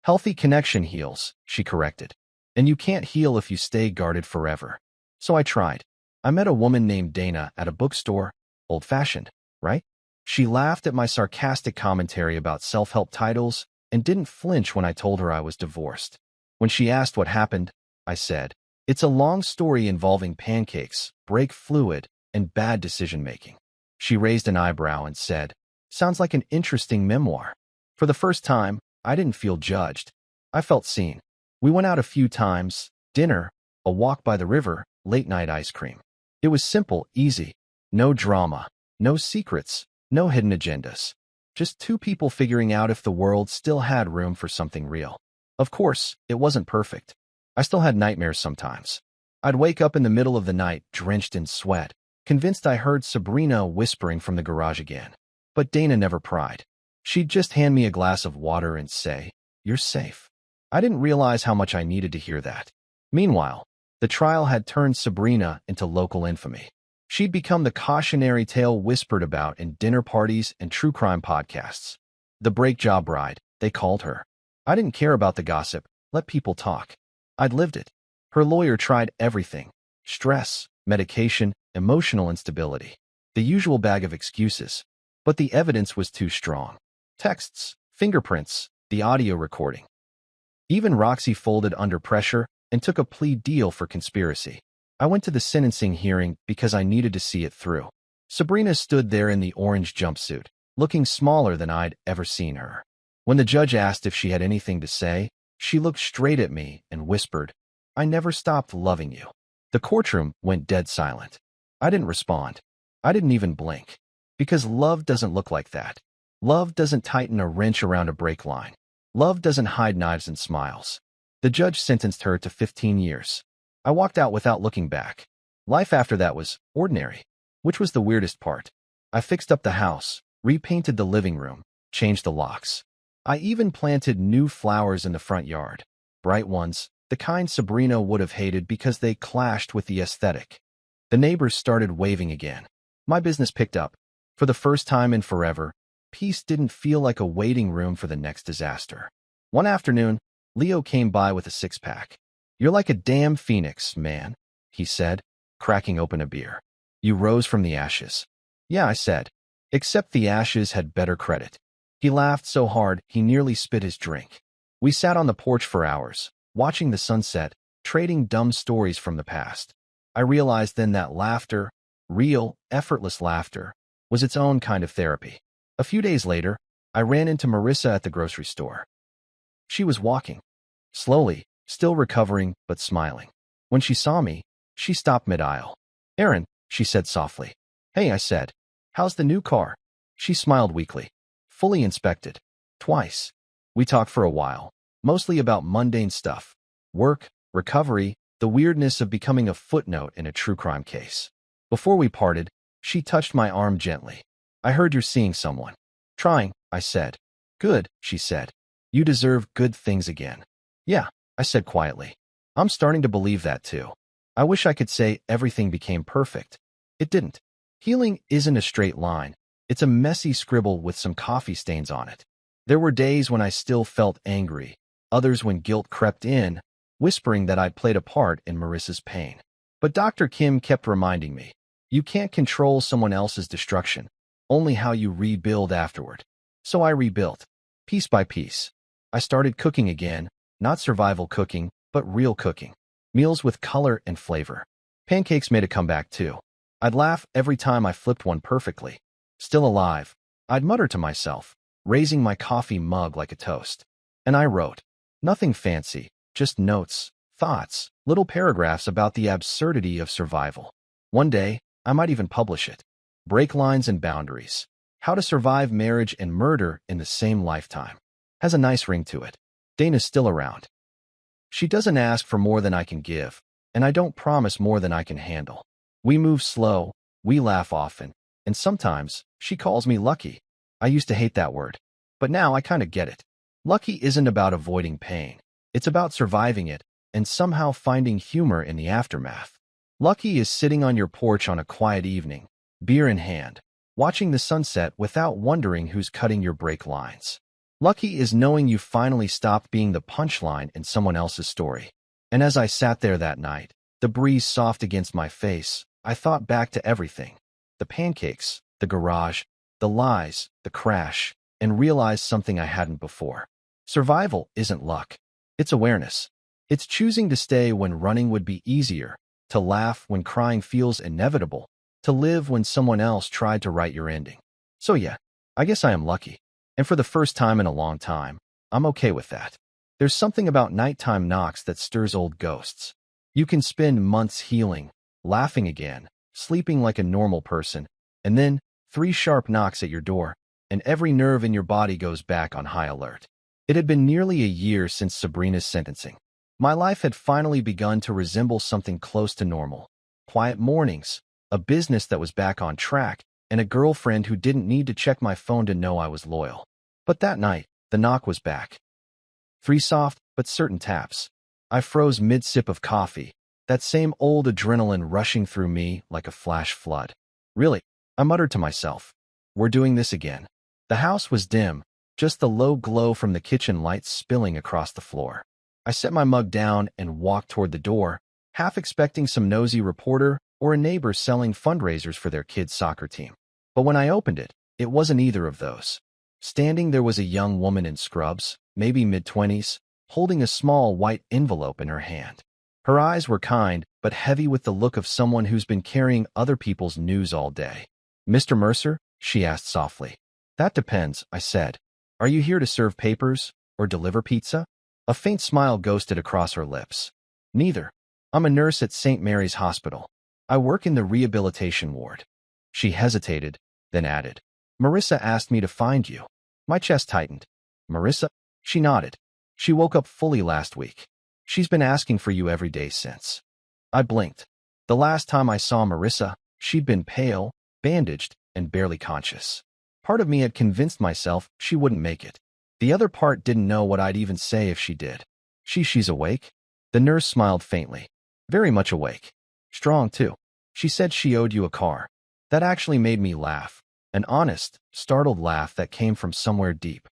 "Healthy connection heals," she corrected. "And you can't heal if you stay guarded forever." So I tried. I met a woman named Dana at a bookstore. Old-fashioned, right? She laughed at my sarcastic commentary about self-help titles and didn't flinch when I told her I was divorced. When she asked what happened, I said, "It's a long story involving pancakes, brake fluid, and bad decision-making." She raised an eyebrow and said, "Sounds like an interesting memoir." For the first time, I didn't feel judged. I felt seen. We went out a few times, dinner, a walk by the river, late-night ice cream. It was simple, easy. No drama, no secrets, no hidden agendas. Just two people figuring out if the world still had room for something real. Of course, it wasn't perfect. I still had nightmares sometimes. I'd wake up in the middle of the night, drenched in sweat, convinced I heard Sabrina whispering from the garage again. But Dana never pried. She'd just hand me a glass of water and say, "You're safe." I didn't realize how much I needed to hear that. Meanwhile, the trial had turned Sabrina into local infamy. She'd become the cautionary tale whispered about in dinner parties and true crime podcasts. The break job bride, they called her. I didn't care about the gossip. Let people talk. I'd lived it. Her lawyer tried everything: stress, medication, emotional instability. The usual bag of excuses. But the evidence was too strong. Texts, fingerprints, the audio recording. Even Roxy folded under pressure and took a plea deal for conspiracy. I went to the sentencing hearing because I needed to see it through. Sabrina stood there in the orange jumpsuit, looking smaller than I'd ever seen her. When the judge asked if she had anything to say, she looked straight at me and whispered, "I never stopped loving you." The courtroom went dead silent. I didn't respond. I didn't even blink. Because love doesn't look like that. Love doesn't tighten a wrench around a brake line. Love doesn't hide knives and smiles. The judge sentenced her to 15 years. I walked out without looking back. Life after that was ordinary, which was the weirdest part. I fixed up the house, repainted the living room, changed the locks. I even planted new flowers in the front yard. Bright ones, the kind Sabrina would have hated because they clashed with the aesthetic. The neighbors started waving again. My business picked up. For the first time in forever, peace didn't feel like a waiting room for the next disaster. One afternoon, Leo came by with a six-pack. "You're like a damn phoenix, man," he said, cracking open a beer. "You rose from the ashes." "Yeah," I said, "except the ashes had better credit." He laughed so hard he nearly spit his drink. We sat on the porch for hours, watching the sunset, trading dumb stories from the past. I realized then that laughter, real, effortless laughter, was its own kind of therapy. A few days later, I ran into Marissa at the grocery store. She was walking, slowly, still recovering, but smiling. When she saw me, she stopped mid-aisle. "Aaron," she said softly. "Hey," I said. "How's the new car?" She smiled weakly. "Fully inspected. Twice." We talked for a while, mostly about mundane stuff. Work, recovery, the weirdness of becoming a footnote in a true crime case. Before we parted, she touched my arm gently. "I heard you're seeing someone." "Trying," I said. "Good," she said. "You deserve good things again." "Yeah," I said quietly. "I'm starting to believe that too. I wish I could say everything became perfect. It didn't. Healing isn't a straight line. It's a messy scribble with some coffee stains on it. There were days when I still felt angry, others when guilt crept in, whispering that I'd played a part in Marissa's pain. But Dr. Kim kept reminding me, you can't control someone else's destruction, only how you rebuild afterward. So I rebuilt, piece by piece. I started cooking again, not survival cooking, but real cooking. Meals with color and flavor. Pancakes made a comeback too. I'd laugh every time I flipped one perfectly. Still alive, I'd mutter to myself, raising my coffee mug like a toast. And I wrote. Nothing fancy, just notes, thoughts, little paragraphs about the absurdity of survival. One day, I might even publish it. Break lines and boundaries. How to survive marriage and murder in the same lifetime. Has a nice ring to it. Dana's still around. She doesn't ask for more than I can give, and I don't promise more than I can handle. We move slow, we laugh often, and sometimes she calls me lucky. I used to hate that word, but now I kind of get it. Lucky isn't about avoiding pain. It's about surviving it and somehow finding humor in the aftermath. Lucky is sitting on your porch on a quiet evening, beer in hand, watching the sunset without wondering who's cutting your break lines. Lucky is knowing you finally stopped being the punchline in someone else's story. And as I sat there that night, the breeze soft against my face, I thought back to everything. The pancakes, the garage, the lies, the crash, and realized something I hadn't before. Survival isn't luck. It's awareness. It's choosing to stay when running would be easier, to laugh when crying feels inevitable, to live when someone else tried to write your ending. So yeah, I guess I am lucky. And for the first time in a long time, I'm okay with that. There's something about nighttime knocks that stirs old ghosts. You can spend months healing, laughing again, sleeping like a normal person, and then 3 sharp knocks at your door, and every nerve in your body goes back on high alert. It had been nearly a year since Sabrina's sentencing. My life had finally begun to resemble something close to normal. Quiet mornings, a business that was back on track, and a girlfriend who didn't need to check my phone to know I was loyal. But that night, the knock was back. 3 soft but certain taps. I froze mid-sip of coffee, that same old adrenaline rushing through me like a flash flood. Really, I muttered to myself. We're doing this again. The house was dim, just the low glow from the kitchen lights spilling across the floor. I set my mug down and walked toward the door, half expecting some nosy reporter or a neighbor selling fundraisers for their kid's soccer team. But when I opened it, it wasn't either of those. Standing there was a young woman in scrubs, maybe mid-20s, holding a small white envelope in her hand. Her eyes were kind, but heavy with the look of someone who's been carrying other people's news all day. "Mr. Mercer?" she asked softly. "That depends," I said. "Are you here to serve papers or deliver pizza?" A faint smile ghosted across her lips. "Neither. I'm a nurse at St. Mary's Hospital. I work in the rehabilitation ward." She hesitated, then added, "Marissa asked me to find you." My chest tightened. "Marissa?" She nodded. "She woke up fully last week. She's been asking for you every day since." I blinked. The last time I saw Marissa, she'd been pale, bandaged, and barely conscious. Part of me had convinced myself she wouldn't make it. The other part didn't know what I'd even say if she did. She's awake?" The nurse smiled faintly. "Very much awake. Strong, too. She said she owed you a car." That actually made me laugh. An honest, startled laugh that came from somewhere deep.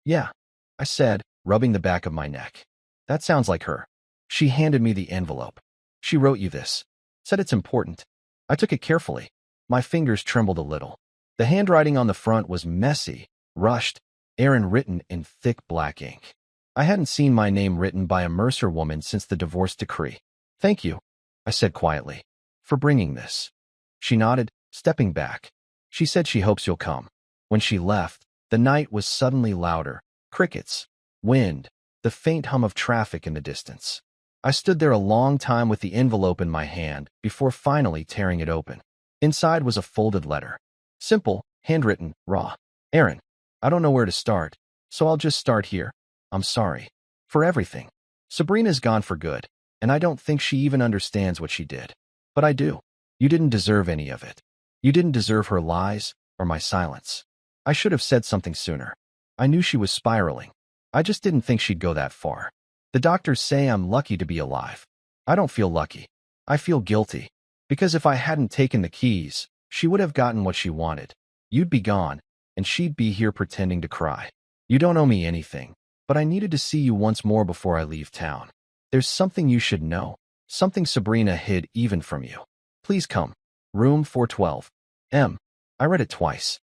"Yeah," I said, rubbing the back of my neck. "That sounds like her." She handed me the envelope. "She wrote you this. Said it's important." I took it carefully. My fingers trembled a little. The handwriting on the front was messy, rushed, Aaron written in thick black ink. I hadn't seen my name written by a Mercer woman since the divorce decree. "Thank you," I said quietly, "for bringing this." She nodded, stepping back. She said she hopes you'll come. When she left, the night was suddenly louder. Crickets, wind, the faint hum of traffic in the distance. I stood there a long time with the envelope in my hand before finally tearing it open. Inside was a folded letter. Simple, handwritten, raw. "Aaron, I don't know where to start, so I'll just start here. I'm sorry. For everything. Sabrina's gone for good, and I don't think she even understands what she did. But I do. You didn't deserve any of it. You didn't deserve her lies or my silence. I should have said something sooner. I knew she was spiraling. I just didn't think she'd go that far. The doctors say I'm lucky to be alive. I don't feel lucky. I feel guilty. Because if I hadn't taken the keys, she would have gotten what she wanted. You'd be gone, and she'd be here pretending to cry. You don't owe me anything, but I needed to see you once more before I leave town. There's something you should know, something Sabrina hid even from you. Please come. Room 412. M. I read it twice.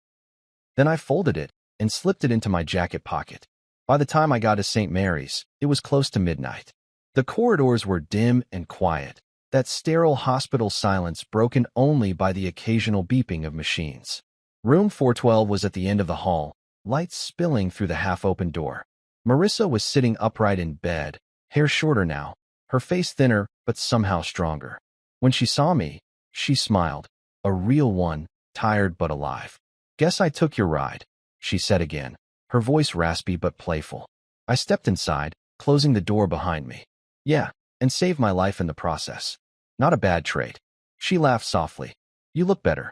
Then I folded it and slipped it into my jacket pocket. By the time I got to St. Mary's, it was close to midnight. The corridors were dim and quiet, that sterile hospital silence broken only by the occasional beeping of machines. Room 412 was at the end of the hall, lights spilling through the half-open door. Marissa was sitting upright in bed, hair shorter now, her face thinner but somehow stronger. When she saw me, she smiled, a real one, tired but alive. "Guess I took your ride," she said again, her voice raspy but playful. I stepped inside, closing the door behind me. "Yeah, and saved my life in the process. Not a bad trait." She laughed softly. "You look better."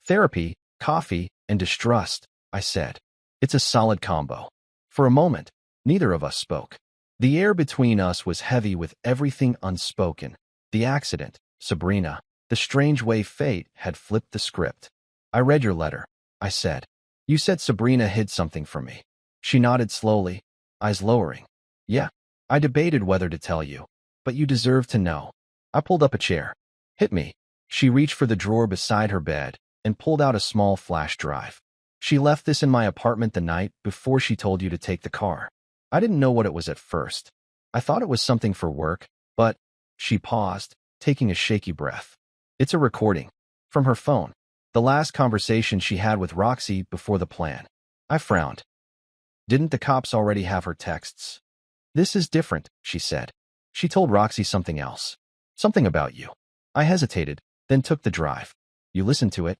"Therapy, coffee, and distrust," I said. "It's a solid combo." For a moment, neither of us spoke. The air between us was heavy with everything unspoken. The accident, Sabrina, the strange way fate had flipped the script. "I read your letter," I said. "You said Sabrina hid something from me." She nodded slowly, eyes lowering. "Yeah, I debated whether to tell you, but you deserve to know." I pulled up a chair. "Hit me." She reached for the drawer beside her bed and pulled out a small flash drive. "She left this in my apartment the night before she told you to take the car." I didn't know what it was at first. I thought it was something for work, but she paused, taking a shaky breath. "It's a recording. From her phone. The last conversation she had with Roxy before the plan." I frowned. "Didn't the cops already have her texts?" "This is different," she said. "She told Roxy something else. Something about you." I hesitated, then took the drive. "You listened to it?"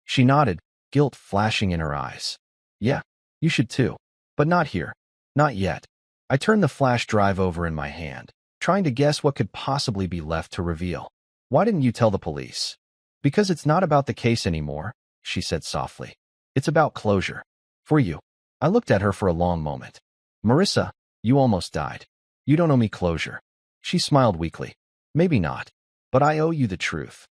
She nodded, guilt flashing in her eyes. "Yeah, you should too. But not here. Not yet." I turned the flash drive over in my hand, trying to guess what could possibly be left to reveal. "Why didn't you tell the police?" "Because it's not about the case anymore," she said softly. "It's about closure. For you." I looked at her for a long moment. "Marissa, you almost died. You don't owe me closure." She smiled weakly. "Maybe not. But I owe you the truth."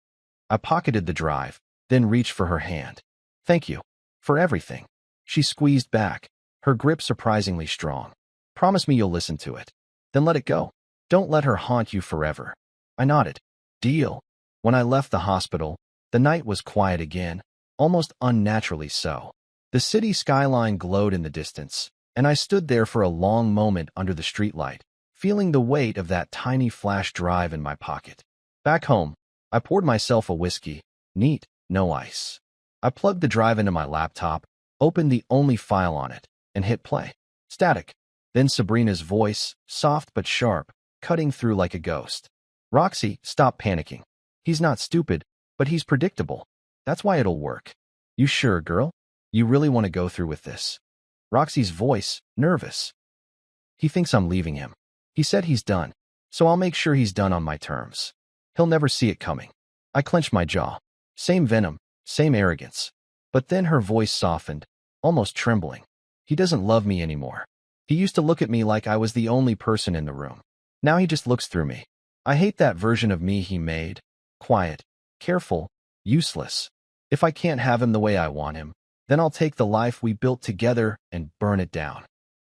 I pocketed the drive, then reached for her hand. "Thank you. For everything." She squeezed back, her grip surprisingly strong. "Promise me you'll listen to it. Then let it go. Don't let her haunt you forever." I nodded. "Deal." When I left the hospital, the night was quiet again, almost unnaturally so. The city skyline glowed in the distance, and I stood there for a long moment under the streetlight, feeling the weight of that tiny flash drive in my pocket. Back home, I poured myself a whiskey, neat, no ice. I plugged the drive into my laptop, opened the only file on it, and hit play. Static. Then Sabrina's voice, soft but sharp, cutting through like a ghost. "Roxy, stop panicking. He's not stupid, but he's predictable. That's why it'll work." "You sure, girl? You really want to go through with this?" Roxy's voice, nervous. "He thinks I'm leaving him. He said he's done, so I'll make sure he's done on my terms. He'll never see it coming." I clenched my jaw. Same venom, same arrogance. But then her voice softened, almost trembling. "He doesn't love me anymore. He used to look at me like I was the only person in the room. Now he just looks through me. I hate that version of me he made. Quiet, careful, useless. If I can't have him the way I want him, then I'll take the life we built together and burn it down."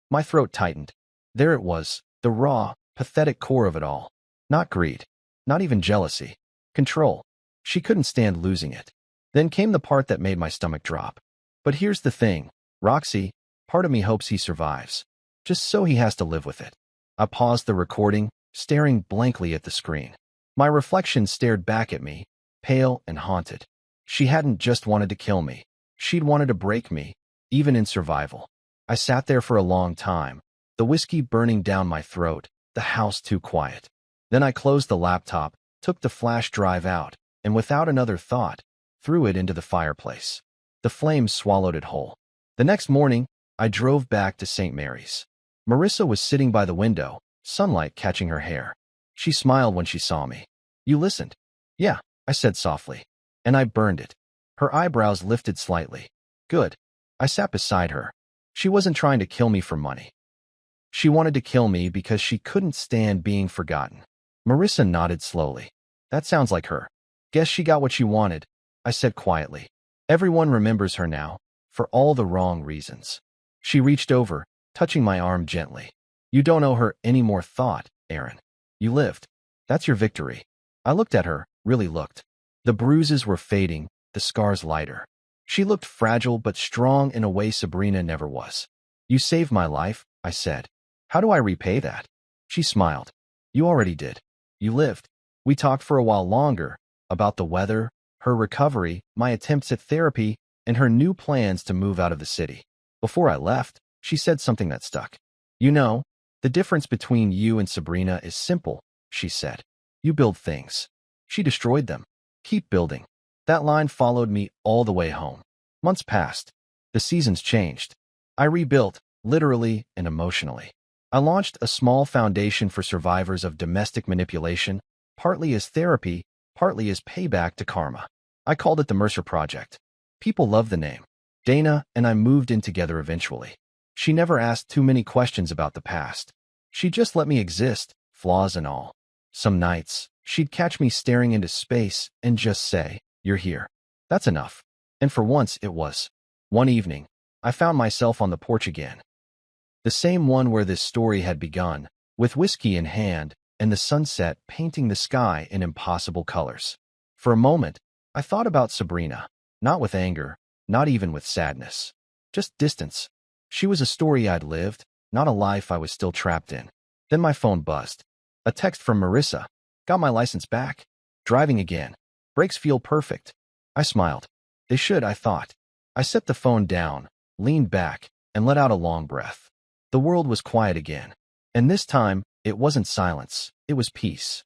My throat tightened. There it was, the raw, pathetic core of it all. Not greed. Not even jealousy. Control. She couldn't stand losing it. Then came the part that made my stomach drop. "But here's the thing, Roxy, part of me hopes he survives. Just so he has to live with it." I paused the recording, staring blankly at the screen. My reflection stared back at me, pale and haunted. She hadn't just wanted to kill me. She'd wanted to break me, even in survival. I sat there for a long time, the whiskey burning down my throat, the house too quiet. Then I closed the laptop, took the flash drive out, and without another thought, threw it into the fireplace. The flames swallowed it whole. The next morning, I drove back to St. Mary's. Marissa was sitting by the window, sunlight catching her hair. She smiled when she saw me. "You listened?" "Yeah," I said softly. "And I burned it." Her eyebrows lifted slightly. "Good." I sat beside her. She wasn't trying to kill me for money. She wanted to kill me because she couldn't stand being forgotten. Marissa nodded slowly. "That sounds like her. Guess she got what she wanted," I said quietly. "Everyone remembers her now, for all the wrong reasons." She reached over, touching my arm gently. "You don't owe her any more thought, Aaron. You lived. That's your victory." I looked at her, really looked. The bruises were fading, the scars lighter. She looked fragile but strong in a way Sabrina never was. "You saved my life," I said. "How do I repay that?" She smiled. You already did. You lived. We talked for a while longer about the weather, her recovery, my attempts at therapy, and her new plans to move out of the city. Before I left, she said something that stuck. You know, the difference between you and Sabrina is simple, she said. You build things. She destroyed them. Keep building. That line followed me all the way home. Months passed. The seasons changed. I rebuilt, literally and emotionally. I launched a small foundation for survivors of domestic manipulation, partly as therapy, partly as payback to karma. I called it the Mercer Project. People loved the name. Dana and I moved in together eventually. She never asked too many questions about the past. She just let me exist, flaws and all. Some nights, she'd catch me staring into space and just say, "You're here." That's enough. And for once it was. One evening, I found myself on the porch again. The same one where this story had begun, with whiskey in hand and the sunset painting the sky in impossible colors. For a moment, I thought about Sabrina, not with anger, not even with sadness. Just distance. She was a story I'd lived, not a life I was still trapped in. Then my phone buzzed. A text from Marissa. Got my license back. Driving again. Brakes feel perfect. I smiled. They should, I thought. I set the phone down, leaned back, and let out a long breath. The world was quiet again. And this time, it wasn't silence, it was peace.